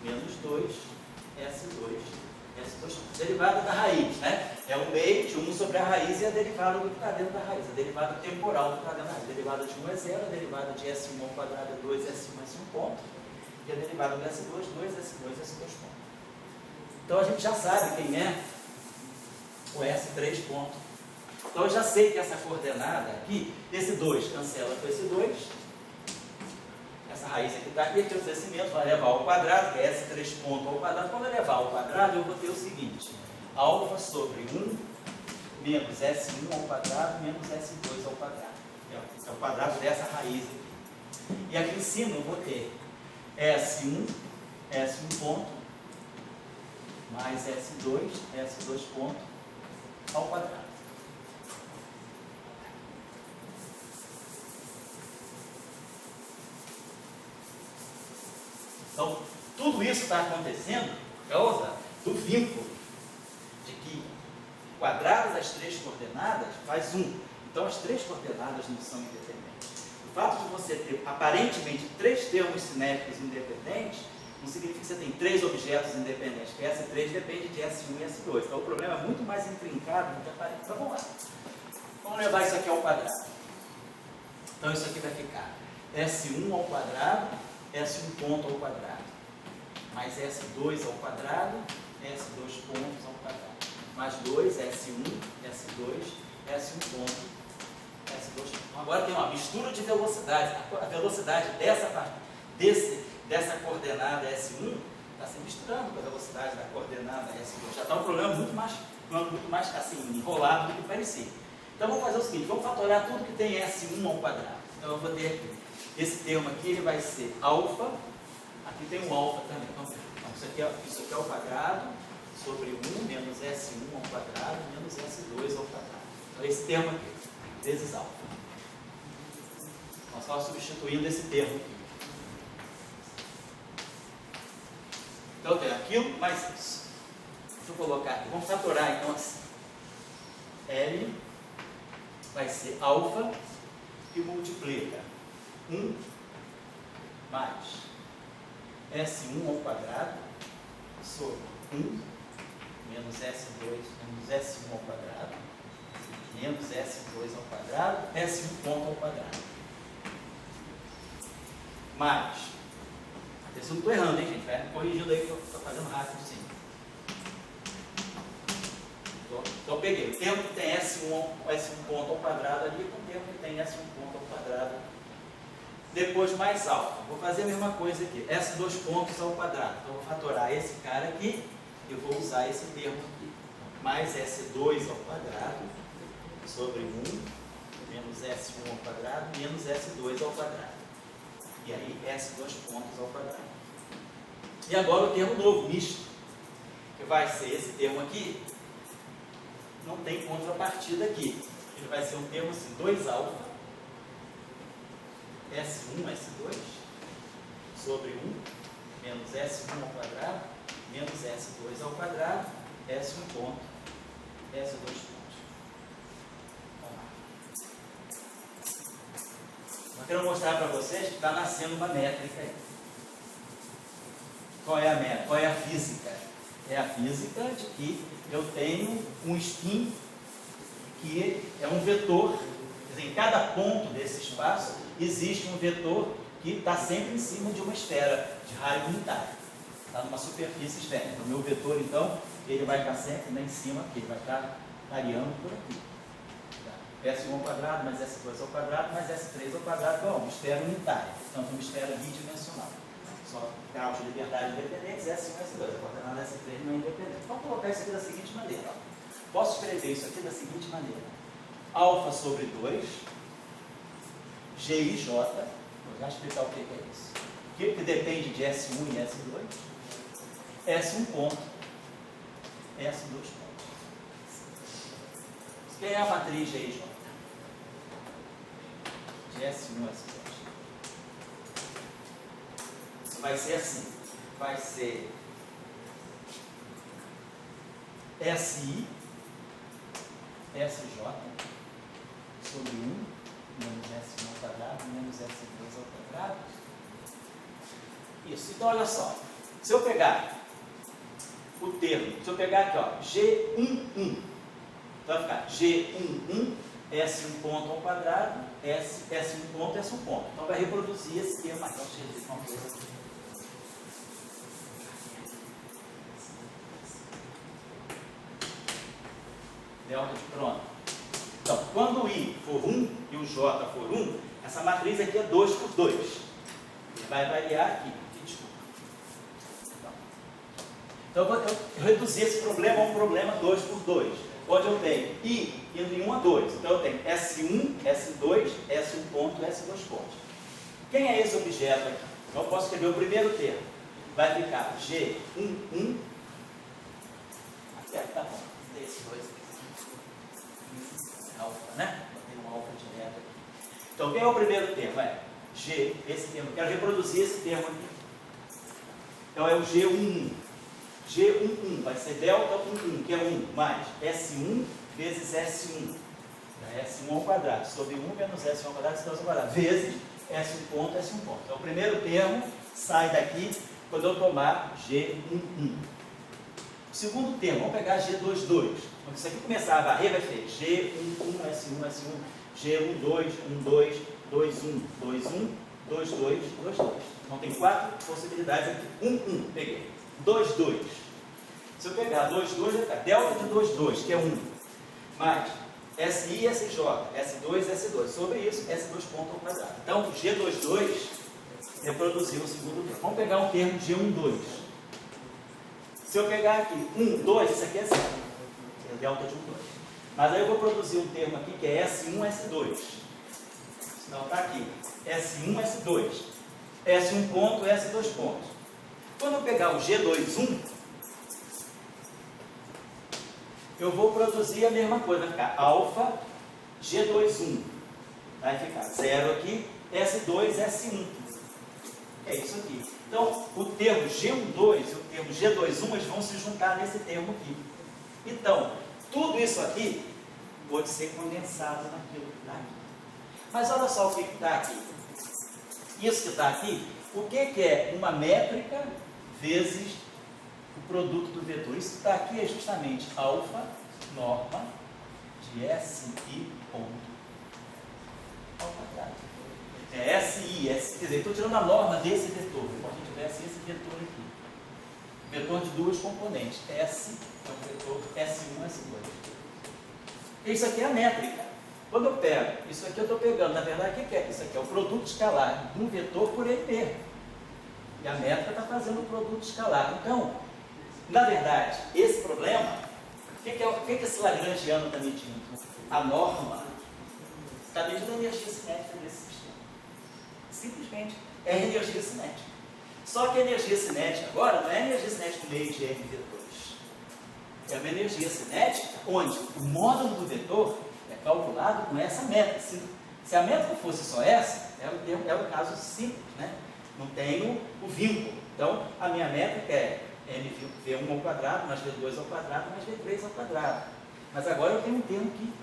menos 2, S2, S2 ponto. Derivada da raiz, né? É o meio de 1 sobre a raiz e a derivada do que está dentro da raiz. A derivada temporal do que está dentro da raiz. A derivada de 1 é 0, a derivada de S1 ao quadrado é 2, S1, S1 ponto. E a derivada do S2, 2, S2, S2 ponto. Então a gente já sabe quem é o S3 ponto. Então eu já sei que essa coordenada aqui, esse 2 cancela com esse 2. Essa raiz aqui está aqui, o crescimento vai levar ao quadrado, que é S3 ponto ao quadrado. Quando eu levar ao quadrado, eu vou ter o seguinte: alfa sobre 1 menos S1 ao quadrado menos S2 ao quadrado. É o quadrado dessa raiz aqui. E aqui em cima eu vou ter S1, S1 ponto, mais S2, S2 ponto ao quadrado. Então, tudo isso está acontecendo por causa do vínculo de que o quadrado das três coordenadas faz 1. Então, as três coordenadas não são independentes. O fato de você ter, aparentemente, três termos cinéticos independentes, não significa que você tem três objetos independentes, porque S3 depende de S1 e S2. Então, o problema é muito mais intrincado do que aparente. Então, vamos lá. Vamos levar isso aqui ao quadrado. Então, isso aqui vai ficar S1 ao quadrado, S1 ponto ao quadrado, mais S2 ao quadrado, S2 pontos ao quadrado, mais 2, S1, S2, S1 ponto, S2 ponto. Agora tem uma mistura de velocidades. A velocidade dessa coordenada S1 está se misturando com a velocidade da coordenada S2. Já está um problema muito mais assim, enrolado do que parecia. Então vamos fazer o seguinte, vamos fatorar tudo que tem S1 ao quadrado. Então eu vou ter aqui, esse termo aqui ele vai ser alfa, aqui tem um alfa também. Então isso aqui é ao quadrado sobre 1 menos S1 ao quadrado menos S2 ao quadrado. Então esse termo aqui, vezes alfa. Nós estamos substituindo esse termo aqui. Então tem aquilo mais isso. Deixa eu colocar aqui. Vamos fatorar então assim. L vai ser alfa que multiplica 1 mais S1 ao quadrado sobre 1 menos S2 menos S1 ao quadrado menos S2 ao quadrado, S1 ponto ao quadrado. Mais, eu não estou errando, hein, gente? Vai me corrigindo aí que eu estou fazendo rápido sim. Então eu peguei o termo que tem S1 ponto ao quadrado ali com o termo que tem S1 ponto ao quadrado. Depois mais alfa. Vou fazer a mesma coisa aqui. S2 pontos ao quadrado. Então eu vou fatorar esse cara aqui. Eu vou usar esse termo aqui. Mais S2 ao quadrado sobre 1 menos S1 ao quadrado menos S2 ao quadrado. E aí S2 pontos ao quadrado. E agora o termo novo, misto. Que vai ser esse termo aqui. Não tem contrapartida aqui. Ele vai ser um termo assim, 2 alfa, S1, S2, sobre 1, menos S1 ao quadrado, menos S2 ao quadrado, S1 ponto, S2 pontos. Vamos lá. Eu quero mostrar para vocês que está nascendo uma métrica aí. Qual é a métrica? Qual é a física? É a física de que eu tenho um spin que é um vetor, quer dizer, em cada ponto desse espaço existe um vetor que está sempre em cima de uma esfera de raio unitário, está numa superfície esférica. O meu vetor, então, ele vai estar sempre lá em cima, porque ele vai estar variando por aqui. S1 ao quadrado, mais S2 ao quadrado, mais S3 ao quadrado, igual uma esfera unitária, portanto uma esfera bidimensional. Só graus de liberdade independentes, S1 e S2. A coordenada S3 não é independente. Vamos colocar isso aqui da seguinte maneira. Ó. Posso escrever isso aqui da seguinte maneira. Alfa sobre 2, G e J. Vou já explicar o que é isso. O que depende de S1 e S2? S1 ponto, S2 ponto. Quem é a matriz G e J? De S1 e S2. Vai ser assim, vai ser SI, SJ, sobre 1 menos S1 ao quadrado menos S2 ao quadrado. Isso. Então, olha só. Se eu pegar o termo, se eu pegar aqui, ó, G11, então vai ficar G11, S1 ponto ao quadrado, S1 ponto, S1 ponto. Então, vai reproduzir esse termo aqui. Deixa eu ver uma coisa aqui. Delta de pronto. Então, quando o I for 1 e o J for 1, essa matriz aqui é 2 por 2. Ele vai variar aqui. Desculpa. Então, eu reduzi esse problema a um problema 2 por 2, onde eu tenho I indo de 1 a 2. Então, eu tenho S1, S2, S1 ponto, S2 ponto. Quem é esse objeto aqui? Então, eu posso escrever o primeiro termo. Vai ficar G11. Aqui, tá bom. Esse 2 aqui. Alfa, né? Botei um alfa direto aqui. Então, quem é o primeiro termo? É G, esse termo. Eu quero reproduzir esse termo aqui. Então, é o G11. G11 vai ser delta 11, que é 1, mais S1 vezes S1. É S1 ao quadrado, sobre 1 menos S1 ao quadrado, S2 ao quadrado, vezes S1 ponto, S1 ponto. Então, o primeiro termo sai daqui quando eu tomar G11. O segundo termo, vamos pegar G22. Quando isso aqui começar a varrer, vai ser G11, S1, S1, G12, 12, 21, 21, 22, 22. Então tem 4 possibilidades aqui. 1, peguei. 2, 2. Se eu pegar 2, 2, vai ficar delta de 2, 2, que é 1. Mais SI, SJ, S2, S2. Sobre isso, S2 ponto ao quadrado. Então, G22 reproduziu o segundo termo. Vamos pegar um termo G12. Se eu pegar aqui 1, 2, isso aqui é 0. É delta de 1, 2. Mas aí eu vou produzir um termo aqui que é S1, S2. Então está aqui. S1, S2. S1 ponto, S2 ponto. Quando eu pegar o G21, eu vou produzir a mesma coisa. Vai ficar alfa G21. Vai ficar 0 aqui, S2, S1. É isso aqui. Então, o termo G12 e o termo G21 eles vão se juntar nesse termo aqui. Então, tudo isso aqui pode ser condensado naquilo que está aqui. Mas olha só o que está aqui. Isso que está aqui, o que é uma métrica vezes o produto do vetor? Isso que está aqui é justamente alfa norma de SI ponto ao quadrado. É SI, quer dizer, estou tirando a norma desse vetor. Então, a gente tivesse esse vetor aqui. Vetor de duas componentes. S é um vetor S1, S2. Isso aqui é a métrica. Quando eu pego, isso aqui eu estou pegando, na verdade, o que é? Isso aqui é o produto escalar de um vetor por ele mesmo. E a métrica está fazendo o produto escalar. Então, na verdade, esse problema, o que esse lagrangiano está medindo? A norma está medindo a energia cinética desse sistema. Simplesmente é a energia cinética. Só que a energia cinética agora não é a energia cinética do meio de M vetores. É uma energia cinética onde o módulo do vetor é calculado com essa métrica. Se a métrica fosse só essa, é o caso simples, né? Não tenho o vínculo. Então, a minha métrica é V1 ao quadrado, mais V2 ao quadrado, mais V3 ao quadrado. Mas agora eu tenho um termo que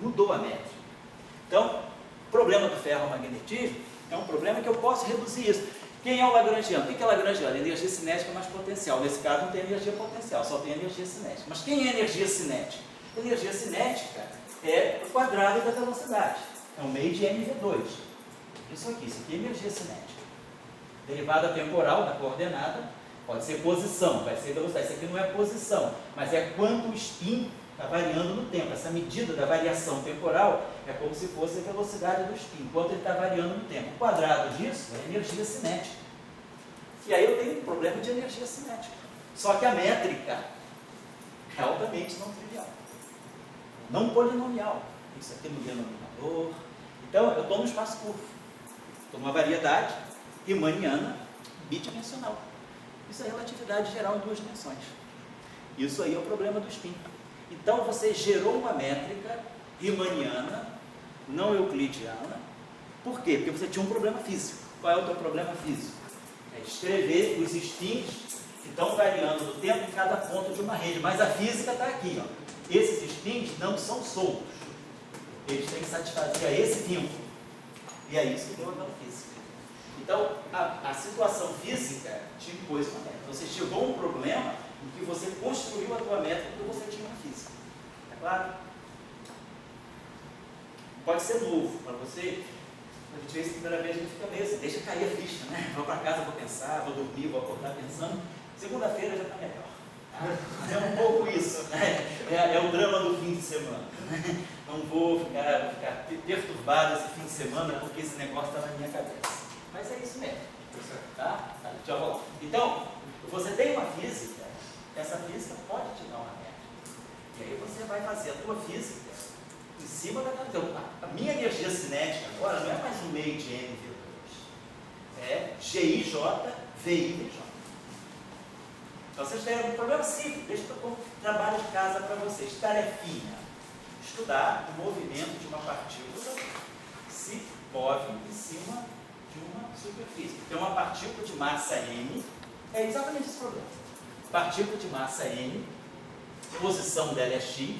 mudou a métrica. Então, o problema do ferromagnetismo é um problema que eu posso reduzir isso. Quem é o lagrangiano? O que é lagrangiano? Energia cinética mais potencial. Nesse caso não tem energia potencial, só tem energia cinética. Mas quem é energia cinética? Energia cinética é o quadrado da velocidade. É um meio de mv2. Isso aqui é energia cinética. Derivada temporal da coordenada, pode ser posição, vai ser velocidade. Isso aqui não é posição, mas é quanto o spin está variando no tempo. Essa medida da variação temporal é como se fosse a velocidade do spin, quanto ele está variando no tempo. O quadrado disso é energia cinética. E aí eu tenho um problema de energia cinética. Só que a métrica é altamente não trivial. Não polinomial. Isso aqui no denominador. Então, eu estou no espaço curvo. Estou numa variedade riemanniana bidimensional. Isso é relatividade geral em duas dimensões. Isso aí é o problema do spin. Então, você gerou uma métrica riemanniana, não euclidiana. Por quê? Porque você tinha um problema físico. Qual é o teu problema físico? É escrever os spins que estão variando no tempo em cada ponto de uma rede. Mas a física está aqui. Ó. Esses spins não são soltos. eles têm que satisfazer a esse vínculo. E é isso que deu a tua física. Então, a situação física te impôs uma métrica. Você chegou a um problema em que você construiu a tua métrica porque você tinha uma física. É claro? Pode ser novo para você. A gente vê isso a primeira vez, a gente fica meio assim, deixa cair a ficha, né? Vou para casa, vou pensar, vou dormir, vou acordar pensando. Segunda-feira já está melhor. Mas é um pouco isso, né? É o drama do fim de semana. Não vou ficar perturbado esse fim de semana porque esse negócio está na minha cabeça. Mas é isso mesmo. Tá? Deixa eu voltar. Então, você tem uma física, essa física pode te dar uma métrica. E aí você vai fazer a tua física em cima da... Então, a minha energia cinética agora não é mais um meio de MV2. É GIJ, VIVJ. Então, vocês têm um problema simples. Deixa eu dar um trabalho de casa para vocês. Tarefinha. Estudar o movimento de uma partícula se move em cima de uma superfície. Tem uma partícula de massa M, é exatamente esse problema. Partícula de massa M, posição dela é x,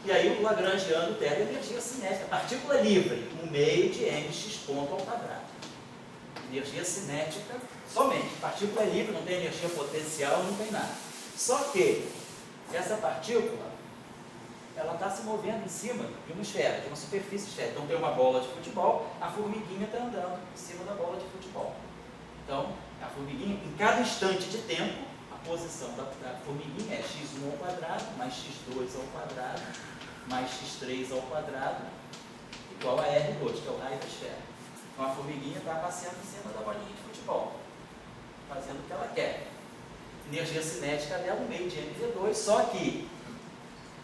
e aí o lagrangiano pega a energia cinética. Partícula livre, um meio de mx ponto ao quadrado. Energia cinética somente. Partícula livre, não tem energia potencial, não tem nada. Só que essa partícula, ela está se movendo em cima de uma esfera, de uma superfície esférica. Então tem uma bola de futebol, a formiguinha está andando em cima da bola de futebol. Então, a formiguinha, em cada instante de tempo, a posição da formiguinha é x1 ao quadrado, mais x2 ao quadrado, mais x3 ao quadrado, igual a R2, que é o raio da esfera. Então a formiguinha está passeando em cima da bolinha de futebol, fazendo o que ela quer. Energia cinética dela, um meio de mv2, só que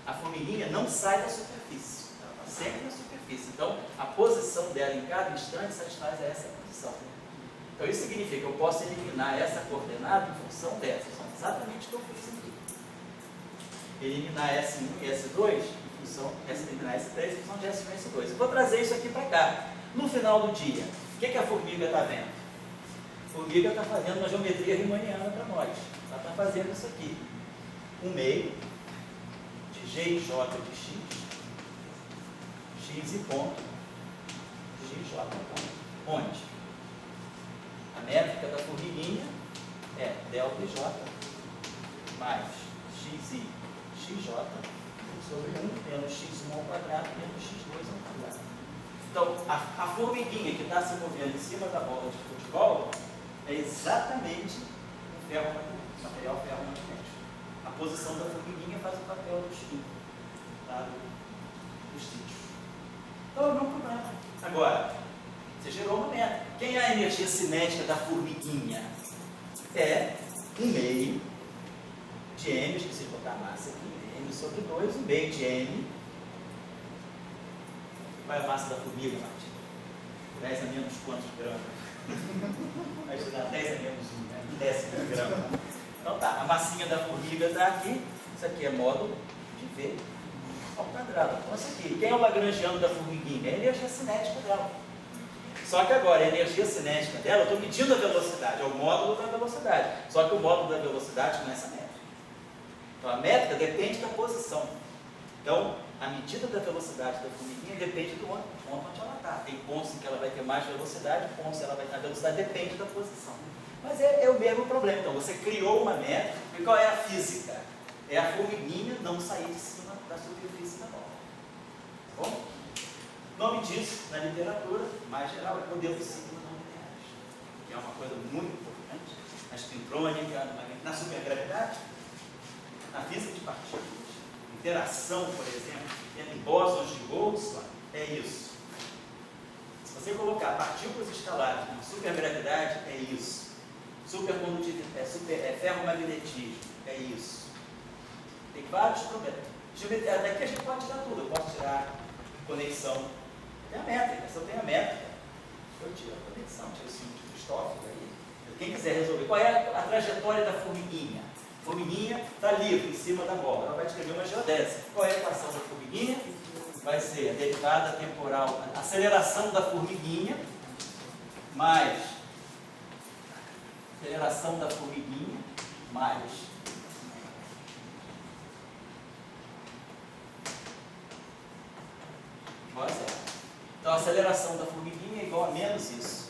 a formiguinha não sai da superfície, ela está sempre na superfície. Então, a posição dela em cada instante satisfaz a essa posição. Então, isso significa que eu posso eliminar essa coordenada em função dessa. Exatamente o que eu fiz aqui. Eliminar S1 e S2 em função, eliminar S3 em função de S1 e S2. Eu vou trazer isso aqui para cá. No final do dia, o que a formiga está vendo? A formiga está fazendo uma geometria riemanniana para nós. Ela está fazendo isso aqui. Um meio GJ de x, x e ponto, GJ ponto. Onde? A métrica da formiguinha é delta J mais xi xj sobre 1 menos x1 ao quadrado menos x2 ao quadrado. Então, a formiguinha que está se movendo em cima da bola de futebol é exatamente um material ferromagnético. A posição da formiguinha faz o papel do espinho, tá? Do sítio. Então, não é um problema. Agora, você gerou uma métrica. Quem é a energia cinética da formiguinha? É um meio de m, esqueci de botar a massa aqui, m sobre 2, um meio de m. Qual é a massa da formiga, Martim? 10 a menos quantos gramas? Vai te dar 10 a menos 1, né? 10 gramas. Então tá, a massinha da formiga está aqui. Isso aqui é módulo de V ao quadrado. Então isso aqui. Quem é o lagrangiano da formiguinha? É a energia cinética dela. Só que agora, a energia cinética dela, eu estou medindo a velocidade, é o módulo da velocidade. Só que o módulo da velocidade não é essa métrica. Então a métrica depende da posição. Então, a medida da velocidade da formiguinha depende do ponto onde ela está. Tem pontos em que ela vai ter mais velocidade, pontos em que ela vai ter velocidade, depende da posição. Mas é o mesmo problema. Então, você criou uma métrica, e qual é a física? É a formiguinha não sair de cima da superfície da bola. Tá bom? O nome disso, na literatura mais geral, é modelo de ciclos não lineares, que é uma coisa muito importante na espintrônica, na supergravidade, na física de partículas. Interação, por exemplo, entre bósons de Goldstone, é isso. Se você colocar partículas escalares na supergravidade, é isso. Supercondutividade, ferromagnetismo, é isso. Tem vários problemas. Daqui a gente pode tirar tudo. Eu posso tirar conexão. Tem a métrica, se eu tenho a métrica, eu tiro a conexão, tiro o símbolo de Cristóforo aí. Quem quiser resolver, qual é a trajetória da formiguinha? A formiguinha está livre em cima da bola, ela vai escrever uma geodésia. Qual é a equação da formiguinha? Vai ser a derivada temporal, a aceleração da formiguinha, mais aceleração da formiguinha, mais aceleração da formiguinha é igual a menos isso.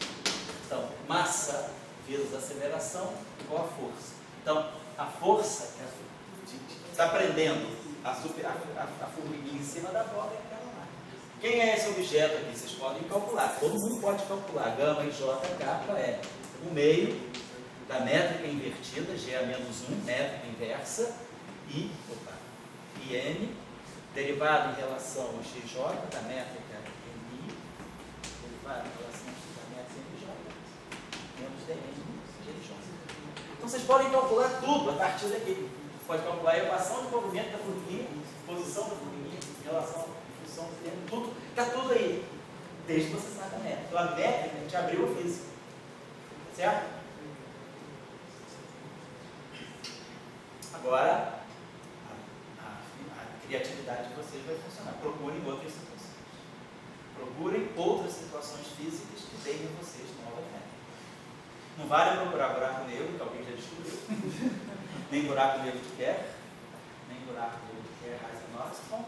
Então, massa vezes aceleração igual a força. Então, a força está prendendo a formiguinha em cima da bola e aquela lá. Quem é esse objeto aqui? Vocês podem calcular. Todo mundo pode calcular. Gama e J, K é o meio da métrica invertida, G a menos 1, métrica inversa, I N, derivado em relação ao XJ da métrica MI, derivado em relação da métrica MJ, menos DN, GJ. Então vocês podem calcular tudo a partir daqui. Pode calcular a equação de movimento da formiguinha, posição da formiguinha, em relação à função do tempo, tudo, está tudo aí, desde que você saiba a métrica. Então a métrica a gente abriu a física, certo? Agora, a criatividade de vocês vai funcionar. Procurem outras situações. Procurem outras situações físicas que deem a vocês novas métricas. Não vale procurar buraco negro, que alguém já descobriu. Nem buraco negro de Kerr, nem buraco negro de Kerr-Heisenberg,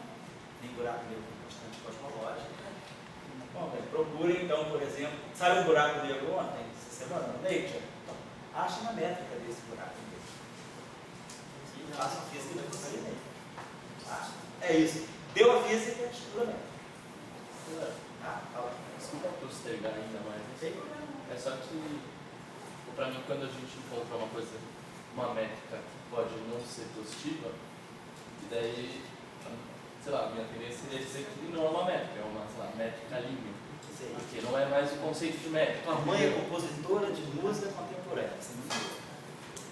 nem buraco negro de constante cosmológica. Bom, procurem, então, por exemplo, sabe um buraco negro ontem, essa semana, no Nature? Então, achem a métrica desse buraco negro. E façam física de vocês nele. É isso. Deu a física, estuda a métrica. Fala. Desculpa postergar ainda mais. É só que, para mim, quando a gente encontra uma métrica que pode não ser positiva, e daí, sei lá, a minha tendência seria dizer que não é uma métrica, é uma, sei lá, métrica livre. Porque não é mais o conceito de métrica. Tua mãe é compositora de música contemporânea. Você não viu?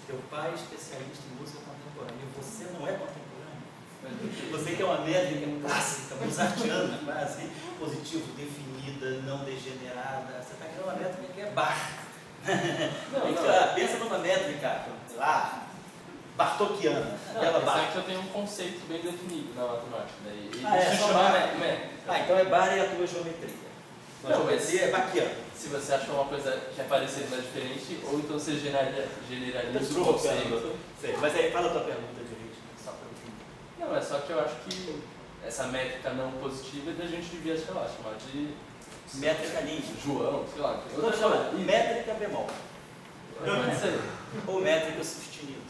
Teu pai é especialista em música contemporânea. E você não é contemporâneo. Você tem uma métrica clássica, mozartiana, quase, positivo, definida, não degenerada. Você está criando uma métrica que é bar. Pensa numa métrica, sei lá, bartokiana. Não, que eu tenho um conceito bem definido na matemática. Daí, só chama bar. métrica. Então é bar e a tua geometria. A geometria é baquiana. Se você acha uma coisa que é parecida, mas diferente, ou então você generaliza o conceito. Mas aí fala a tua pergunta direito, só para eu entender. Não, é só que eu acho que essa métrica não positiva a gente devia, sei lá, chamar de métrica linha. João, sei lá. Eu estou chamando métrica bemol. Pode ser. Ou métrica sustenido.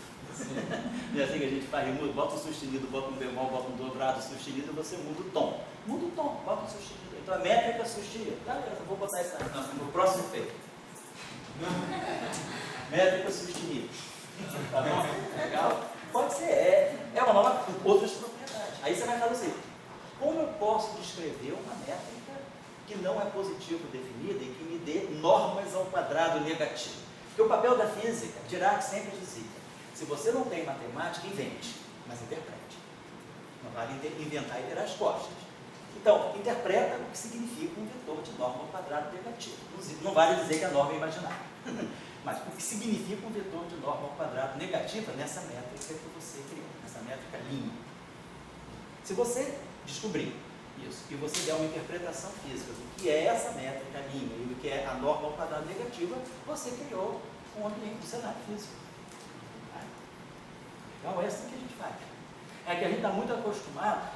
Não é assim que a gente faz, bota um sustenido, bota um bemol, bota um dobrado sustenido, você muda o tom. Muda o tom, bota um sustenido. Então a métrica sustenido. Eu vou botar isso no próximo feito. Métrica sustenido. Tá bom? Legal? Pode ser, é uma nova, com outras propriedades. Aí você vai falar assim, como eu posso descrever uma métrica que não é positivo definida e que me dê normas ao quadrado negativo? Porque o papel da física, Dirac sempre dizia, se você não tem matemática, invente, mas interprete. Não vale inventar e virar as costas. Então, interpreta o que significa um vetor de norma ao quadrado negativo. Não vale dizer que a norma é imaginária. Mas o que significa um vetor de norma ao quadrado negativa nessa métrica que você criou, nessa métrica linha. Se você descobrir isso e você der uma interpretação física do que é essa métrica linha e do que é a norma ao quadrado negativa, você criou um ambiente do cenário físico. Então é assim que a gente faz. É que a gente está muito acostumado,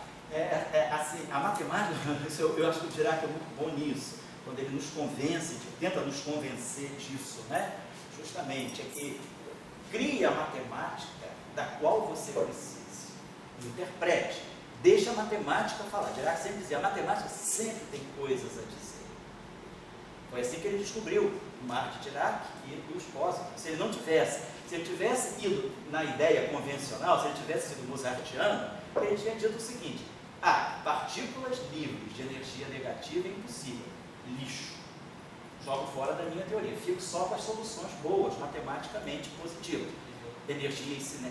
assim, a matemática, eu acho que o Dirac é muito bom nisso, quando ele nos convence, tenta nos convencer disso, né? Justamente, é que cria a matemática da qual você precisa, interprete, deixa a matemática falar. Dirac sempre dizia, a matemática sempre tem coisas a dizer. Foi assim que ele descobriu o Marc de Dirac e os pósitos. Se ele tivesse ido na ideia convencional, se ele tivesse sido mozartiano, ele tinha dito o seguinte, partículas livres de energia negativa é impossível, lixo. Jogo fora da minha teoria, fico só com as soluções boas, matematicamente positivas.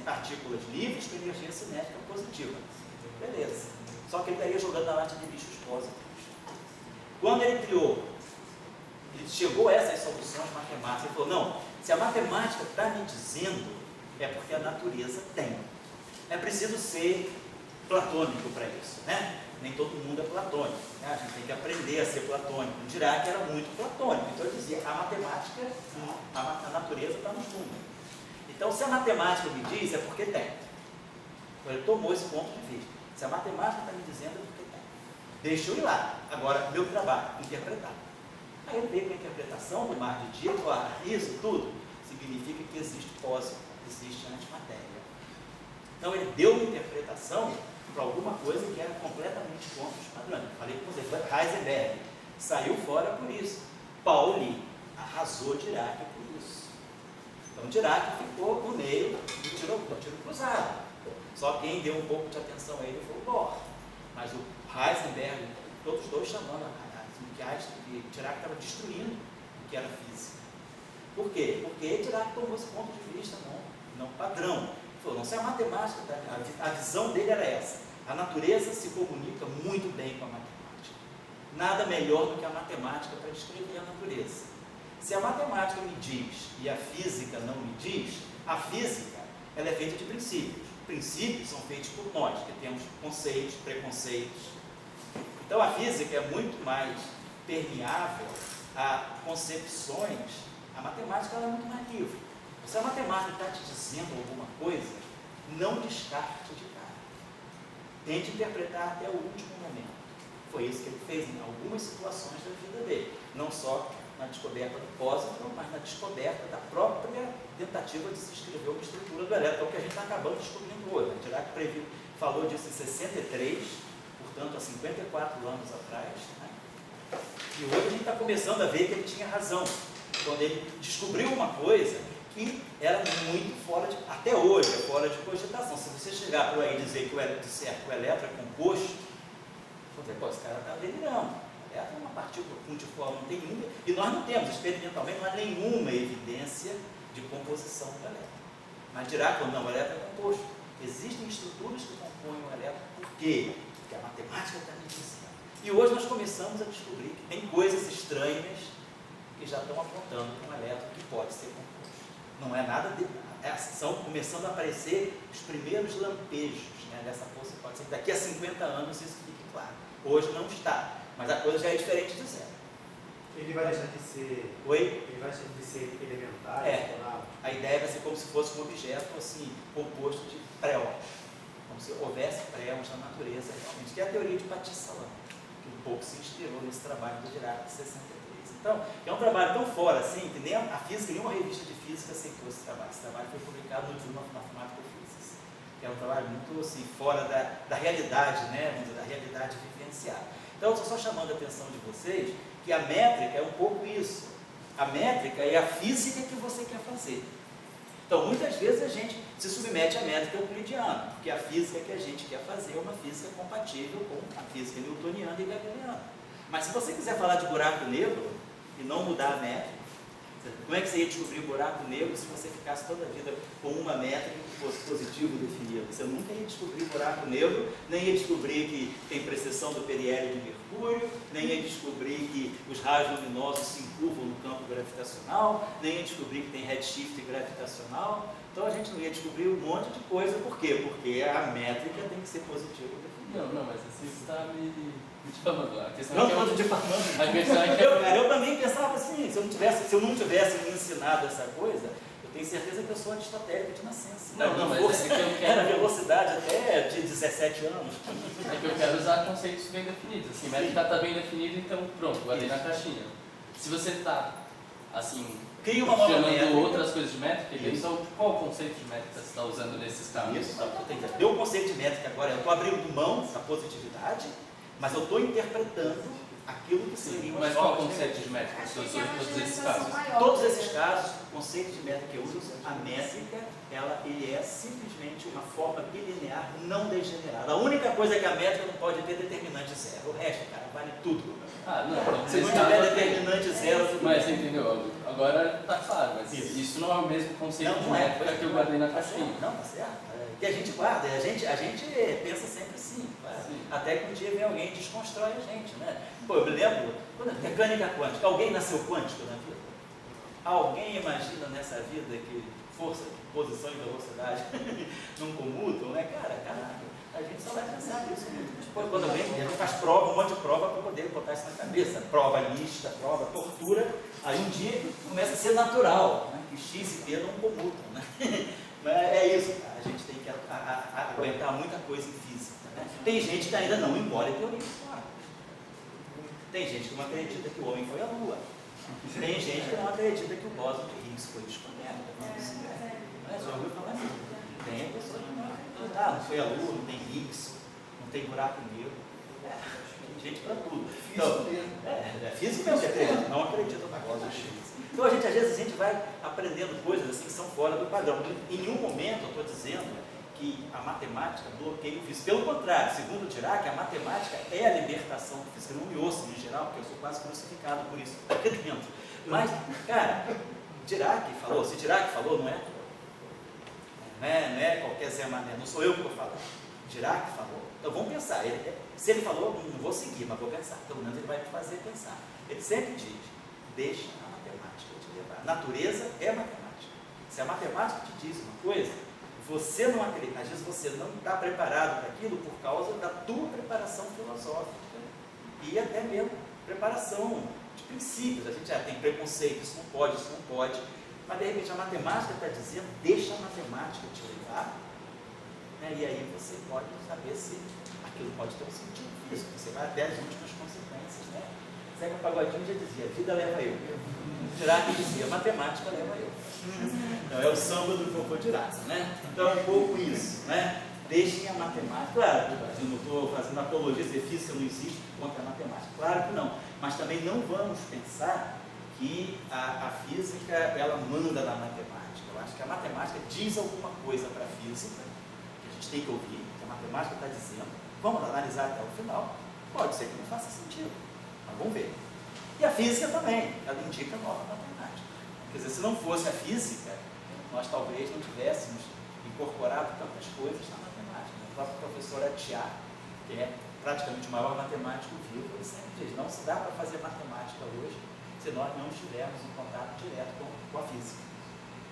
Partículas livres com energia cinética positiva. Beleza. Só que ele estaria jogando na lata de lixos positivos. Quando ele chegou a essas soluções matemáticas, ele falou, não, se a matemática está me dizendo, é porque a natureza tem. É preciso ser platônico para isso, né? Nem todo mundo é platônico, né? A gente tem que aprender a ser platônico. O Dirac era muito platônico, então ele dizia, a matemática, a natureza está nos números. Então, se a matemática me diz, é porque tem. Então, ele tomou esse ponto de vista. Se a matemática está me dizendo, é porque tem. deixa eu ir lá. Agora, meu trabalho, interpretar. Aí ele veio com a interpretação do mar de dia, isso tudo, significa que existe pósito, existe antimatéria. Então ele deu uma interpretação para alguma coisa que era completamente contra os padrões. Eu falei com você, foi Heisenberg, saiu fora por isso. Pauli arrasou Dirac por isso. Então Dirac ficou no meio do tiro cruzado. Só quem deu um pouco de atenção a ele foi o Bohr. Mas o Heisenberg, todos os dois chamando que Dirac estava destruindo o que era física. Por quê? Porque Dirac tomou esse ponto de vista não padrão. Ele falou, não, se a matemática, a visão dele era essa. A natureza se comunica muito bem com a matemática. Nada melhor do que a matemática para descrever a natureza. Se a matemática me diz e a física não me diz, a física ela é feita de princípios. Princípios são feitos por nós, que temos conceitos, preconceitos. Então a física é muito mais permeável a concepções. A matemática ela é muito mais livre. Se a matemática está te dizendo alguma coisa, não descarte de cara. Tente interpretar até o último momento. Foi isso que ele fez em algumas situações da vida dele. Não só na descoberta do pósitron, mas na descoberta da própria tentativa de se escrever uma estrutura do elétron, que a gente está acabando descobrindo hoje. Dirac falou disso em 63, portanto há 54 anos atrás. Né? E hoje a gente está começando a ver que ele tinha razão, quando ele descobriu uma coisa que era muito fora de, até hoje, é fora de cogitação. Se você chegar por aí e dizer que o elétron é composto, você pode, esse cara está delirando. O elétron é uma partícula puntiforme, não tem nenhuma, e nós não temos, experimentalmente, não há nenhuma evidência de composição do elétron. Mas Dirac, não, o elétron é composto. Existem estruturas que compõem o elétron. Por quê? Porque a matemática está me dizendo. E hoje nós começamos a descobrir que tem coisas estranhas que já estão apontando para um elétron que pode ser composto. Não é nada de... São começando a aparecer os primeiros lampejos, né, dessa possibilidade. Pode ser que daqui a 50 anos isso fique claro. Hoje não está, mas a coisa já é diferente de zero. Ele vai deixar de ser... Oi? Ele vai deixar de ser elementar? É. A ideia vai ser como se fosse um objeto assim, composto de pré-ons. Como se houvesse pré-ons na natureza, realmente. Que é a teoria de Paty-Salin, que um pouco se inspirou nesse trabalho do Dirac de 63. Então, é um trabalho tão fora assim, que nem a física, nenhuma revista de física aceitou esse trabalho. Esse trabalho foi publicado no Journal of Mathematical Physics, que é um trabalho muito assim, fora da realidade, né? Da realidade vivenciada. Então, eu estou só chamando a atenção de vocês que a métrica é um pouco isso. A métrica é a física que você quer fazer. Então, muitas vezes a gente se submete à métrica euclidiana, porque a física que a gente quer fazer é uma física compatível com a física newtoniana e galileana. Mas se você quiser falar de buraco negro e não mudar a métrica, como é que você ia descobrir buraco negro se você ficasse toda a vida com uma métrica que fosse positivo definida? Você nunca ia descobrir buraco negro, nem ia descobrir que tem precessão do periélio de Mercúrio, nem ia descobrir que os raios luminosos se encurvam no campo gravitacional, nem ia descobrir que tem redshift gravitacional. Então a gente não ia descobrir um monte de coisa. Por quê? Porque a métrica tem que ser positiva definida. Não, mas assim você está me difamando. A questão Não é que estou te difamando. a questão é que Eu também pensava assim, se eu não tivesse me ensinado essa coisa, eu tenho certeza que eu sou aristotélico de nascença. Não, mas é que eu quero... Era velocidade até de 17 anos. É que eu quero usar conceitos bem definidos. Assim, métrica está bem definido, então pronto, guardei na caixinha. Se você está, assim, Cria uma nova métrica. chamando outras coisas de métrica, então qual conceito de métrica você está usando nesses casos? Isso, deu o conceito de métrica agora, eu estou abrindo mão da positividade, mas eu estou interpretando aquilo que seria uma Mas qual forma conceito de métrica você usou em todos esses casos? Todos esses casos, o conceito de métrica que eu uso, a métrica, ele é simplesmente uma forma bilinear não degenerada. A única coisa que a métrica não pode ter é determinante zero. O resto, cara, vale tudo. Ah, não, então, Se não tiver determinante zero, tudo mas bem. entendeu? Agora está claro, mas isso não é o mesmo conceito de métrica que eu guardei na caixinha. Não, tá certo. Que a gente guarda, a gente pensa sempre assim. Até que um dia vem alguém e desconstrói a gente, né? Pô, eu me lembro, quando a mecânica quântica, alguém nasceu quântico na vida? Alguém imagina nessa vida que força, posição e velocidade não comutam, né? Cara, a gente só vai pensar nisso. Depois, quando alguém faz prova, um monte de prova para poder botar isso na cabeça. Prova lista, prova, tortura. Aí um dia começa a ser natural, né? Que X e P não comutam, né? Mas é isso, cara. A gente tem que aguentar muita coisa em física. Né? Tem gente que ainda não engole teoria. Tem gente que não acredita que o homem foi à Lua. Tem gente que não acredita que o bóson de Higgs foi descoberto. Mas já ouviu falar assim? Tem pessoas que não acreditam. Ah, não foi à Lua, não tem Higgs, não tem buraco negro. Tem gente para tudo. Então, é físico mesmo que acredita, não acredita na bóson de Higgs. Então às vezes a gente vai aprendendo coisas assim que são fora do padrão. Em nenhum momento eu estou dizendo que a matemática bloqueia o físico. Pelo contrário, segundo o Dirac, a matemática é a libertação do físico. Eu não me ouço em geral, porque eu sou quase crucificado por isso aqui dentro. Mas, cara, Dirac falou, se Dirac falou, não é qualquer Zé Mané, não sou eu que estou falando. Dirac falou. Então vamos pensar. Se ele falou, não vou seguir, mas vou pensar. Pelo menos ele vai me fazer pensar. Ele sempre diz, deixa a matemática te levar. A natureza é matemática. Se a matemática te diz uma coisa, você não acredita, às vezes você não está preparado para aquilo por causa da tua preparação filosófica e até mesmo preparação de princípios. A gente já tem preconceito, isso não pode, mas de repente a matemática está dizendo, deixa a matemática te levar, né? E aí você pode saber se aquilo pode ter um sentido físico, você vai até as últimas consequências, né? Zeca Pagodinho já dizia, a vida leva eu. Dirac dizia, matemática leva eu. Então, é o samba do Foucault Dirac, né? Então é um pouco isso, né? Deixem a matemática, claro, eu não estou fazendo apologia, dizer física não existe contra a matemática, claro que não, mas também não vamos pensar que a física, ela manda na matemática. Eu acho que a matemática diz alguma coisa para a física, que a gente tem que ouvir, que a matemática está dizendo, vamos analisar até o final, pode ser que não faça sentido, mas vamos ver. E a física também, ela indica nova matemática. Quer dizer, se não fosse a física, nós talvez não tivéssemos incorporado tantas coisas na matemática. O próprio professor Atiá, que é praticamente o maior matemático vivo, ele sempre diz, não se dá para fazer matemática hoje se nós não estivermos em contato direto com a física.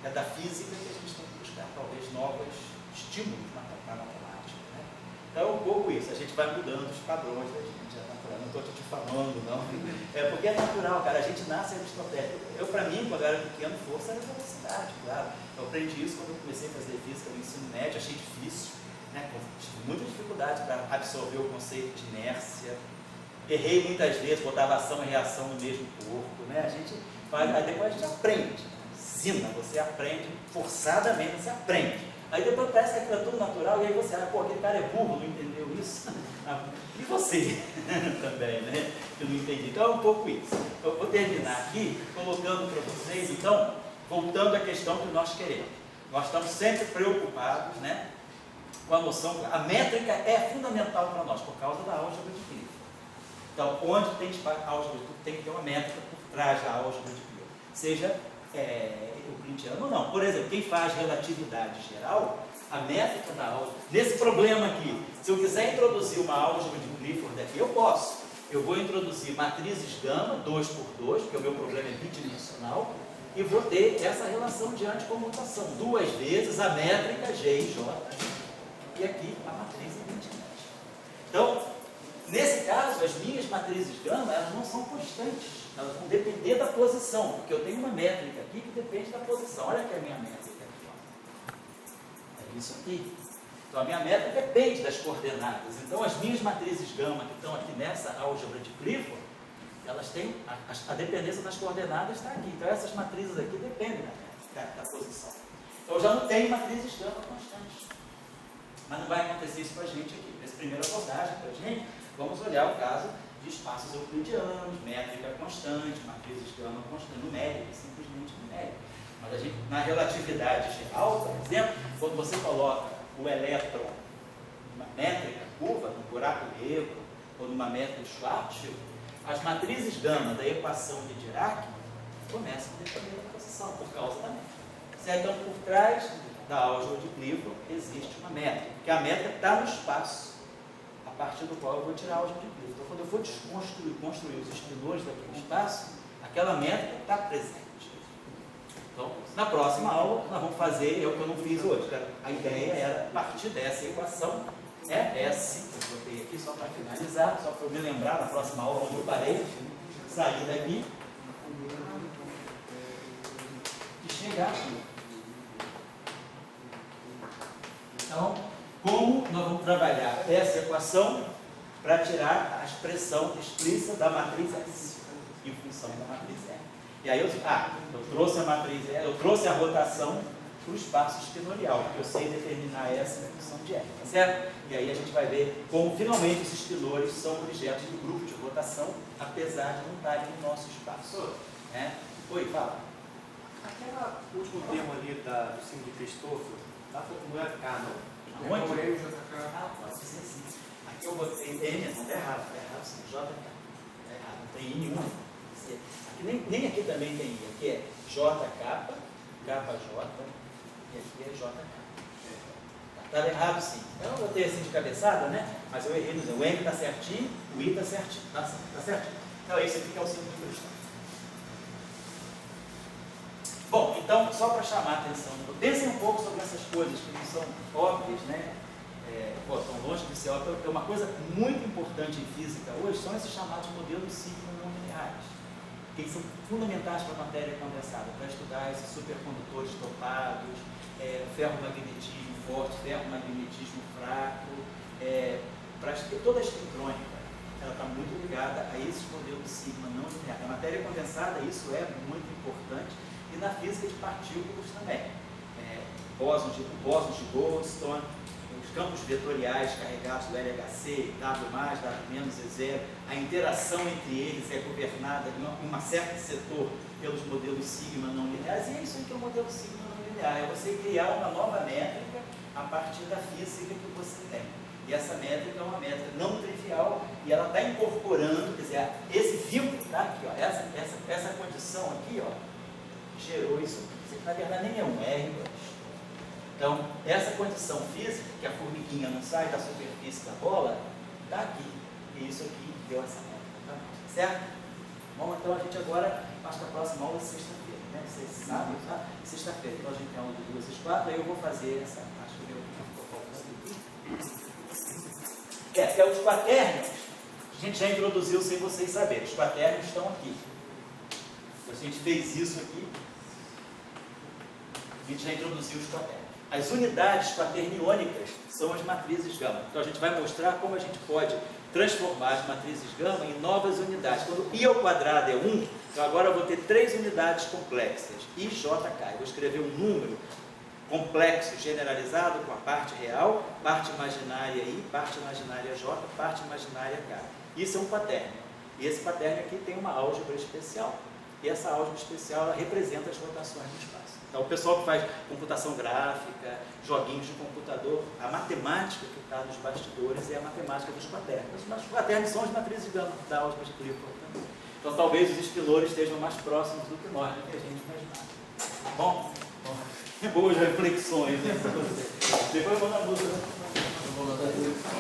É da física que a gente tem que buscar, talvez, novos estímulos na matemática. Né? Então é um pouco isso, a gente vai mudando os padrões da gente. Não estou te difamando, não. É porque é natural, cara. A gente nasce aristotélico. Para mim, quando eu era pequeno, força era velocidade, claro. Eu aprendi isso quando eu comecei a fazer física no ensino médio, achei difícil, né? Tive muita dificuldade para absorver o conceito de inércia. Errei muitas vezes, botava ação e reação no mesmo corpo, né? A gente faz, aí depois a gente aprende, ensina, você aprende forçadamente, você aprende. Aí depois parece que aquilo é tudo natural, e aí você, pô, aquele cara é burro, não entendeu isso? E você também, né? Eu não entendi. Então é um pouco isso. Eu vou terminar aqui colocando para vocês, então, voltando à questão que nós queremos. Nós estamos sempre preocupados, né, com a noção, a métrica é fundamental para nós, por causa da álgebra de Clifford. Então, onde tem álgebra de Clifford, tem que ter uma métrica por trás da álgebra de Clifford. Seja euclidiano ou não. Por exemplo, quem faz relatividade geral, a métrica da álgebra, nesse problema aqui, se eu quiser introduzir uma álgebra de Clifford aqui, eu posso. Eu vou introduzir matrizes gama, 2 por 2, porque o meu problema é bidimensional, e vou ter essa relação de anticomutação. 2 vezes a métrica G e J, e aqui a matriz é bidimensional. Então, nesse caso, as minhas matrizes gama, elas não são constantes. Elas vão depender da posição, porque eu tenho uma métrica aqui que depende da posição. Olha aqui a minha métrica aqui, ó. É isso aqui. Então a minha métrica depende das coordenadas. Então as minhas matrizes gama que estão aqui nessa álgebra de Clifford, elas têm, a dependência das coordenadas está aqui. Então essas matrizes aqui dependem da posição. Então eu já não tenho matrizes gama constantes. Mas não vai acontecer isso com a gente aqui. Nessa primeira abordagem para a gente, vamos olhar o caso de espaços euclidianos, métrica constante, matrizes gama constante, numérica, simplesmente numérica. Mas a gente, na relatividade geral, por exemplo, quando você coloca o elétron numa métrica curva, num buraco negro, ou numa métrica de Schwarzschild, as matrizes gama da equação de Dirac começam a depender da posição, por causa da métrica. Certo? Então, por trás da álgebra de Clifford existe uma métrica, porque a métrica está no espaço, a partir do qual eu vou tirar a álgebra de Clifford. Então, quando eu for construir os espinores daquele espaço, aquela métrica está presente. Então, na próxima aula, nós vamos fazer, é o que eu não fiz hoje. A ideia era, a partir dessa equação, S, eu botei aqui só para finalizar, só para eu me lembrar, na próxima aula, onde eu parei, sair daqui e chegar aqui. Então, como nós vamos trabalhar essa equação para tirar a expressão explícita da matriz S, em função da matriz R. E aí eu trouxe a matriz R, eu trouxe a rotação para o espaço espinorial, porque eu sei determinar essa em função de R, tá certo? E aí a gente vai ver como finalmente os espinores são objetos do grupo de rotação, apesar de não estarem no nosso espaço. Oi, fala. Aquela último termo ali do símbolo de Christoffel, não é K, não. Onde? É o JK. Pode ser sim. Aqui eu botei N, não está errado sim, JK. Está errado, não tem I nenhuma. Aqui, nem aqui também tem I, aqui é JK, KJ, e aqui é JK. Estava errado sim. Eu não botei assim de cabeçada, né? Mas eu errei no Z. O M está certinho, o I está certinho. Está certinho? Então esse aqui que é o símbolo de cristão. Bom, então, só para chamar a atenção, pensem um pouco sobre essas coisas que não são óbvias, né? Estão longe de ser óbvio. Uma coisa muito importante em física hoje são esses chamados modelos ciclo não lineares, que são fundamentais para a matéria condensada, para estudar esses supercondutores topados, ferromagnetismo forte, ferromagnetismo fraco, para toda a espintrônica. Ela está muito ligada a esses modelos sigma não lineares. Na matéria condensada, isso é muito importante. E na física de partículas também. Bósons de Goldstone, os campos vetoriais carregados do LHC, W+, W-, E0, a interação entre eles é governada em um certo setor pelos modelos sigma não lineares, e é isso que é o modelo sigma não linear, é você criar uma nova métrica a partir da física que você tem. E essa métrica é uma métrica não trivial, e ela está incorporando, quer dizer, esse vínculo, tá aqui, ó, essa condição aqui, ó, gerou isso aqui. Na verdade nem é um R2. Então, essa condição física, que a formiguinha não sai da superfície da bola, está aqui. E isso aqui deu essa métrica. Tá? Certo? Bom, então a gente agora passa para a próxima aula sexta-feira. Né? Vocês sabem, tá? Sexta-feira. Então a gente tem aula de 2 às 4, aí eu vou fazer essa. Acho que eu vou os quaternios. A gente já introduziu sem vocês saberem. Os quaternios estão aqui. A gente fez isso aqui. A gente já introduziu os quaternios. As unidades quaterniônicas são as matrizes gama. Então a gente vai mostrar como a gente pode transformar as matrizes gama em novas unidades. Quando I ao quadrado é 1, então agora eu vou ter 3 unidades complexas, I, J, K. Eu vou escrever um número complexo generalizado com a parte real, parte imaginária I, parte imaginária J, parte imaginária K. Isso é um quaternio. E esse quaternio aqui tem uma álgebra especial. E essa álgebra especial ela representa as rotações do espaço. Então, o pessoal que faz computação gráfica, joguinhos de computador, a matemática que está nos bastidores é a matemática dos quaternios. Mas os quaternios são as matrizes gama da álgebra de Clifford também. Então, talvez os espinores estejam mais próximos do que nós, do que a gente imaginava. Bom, boas reflexões. Né? Depois eu vou na música.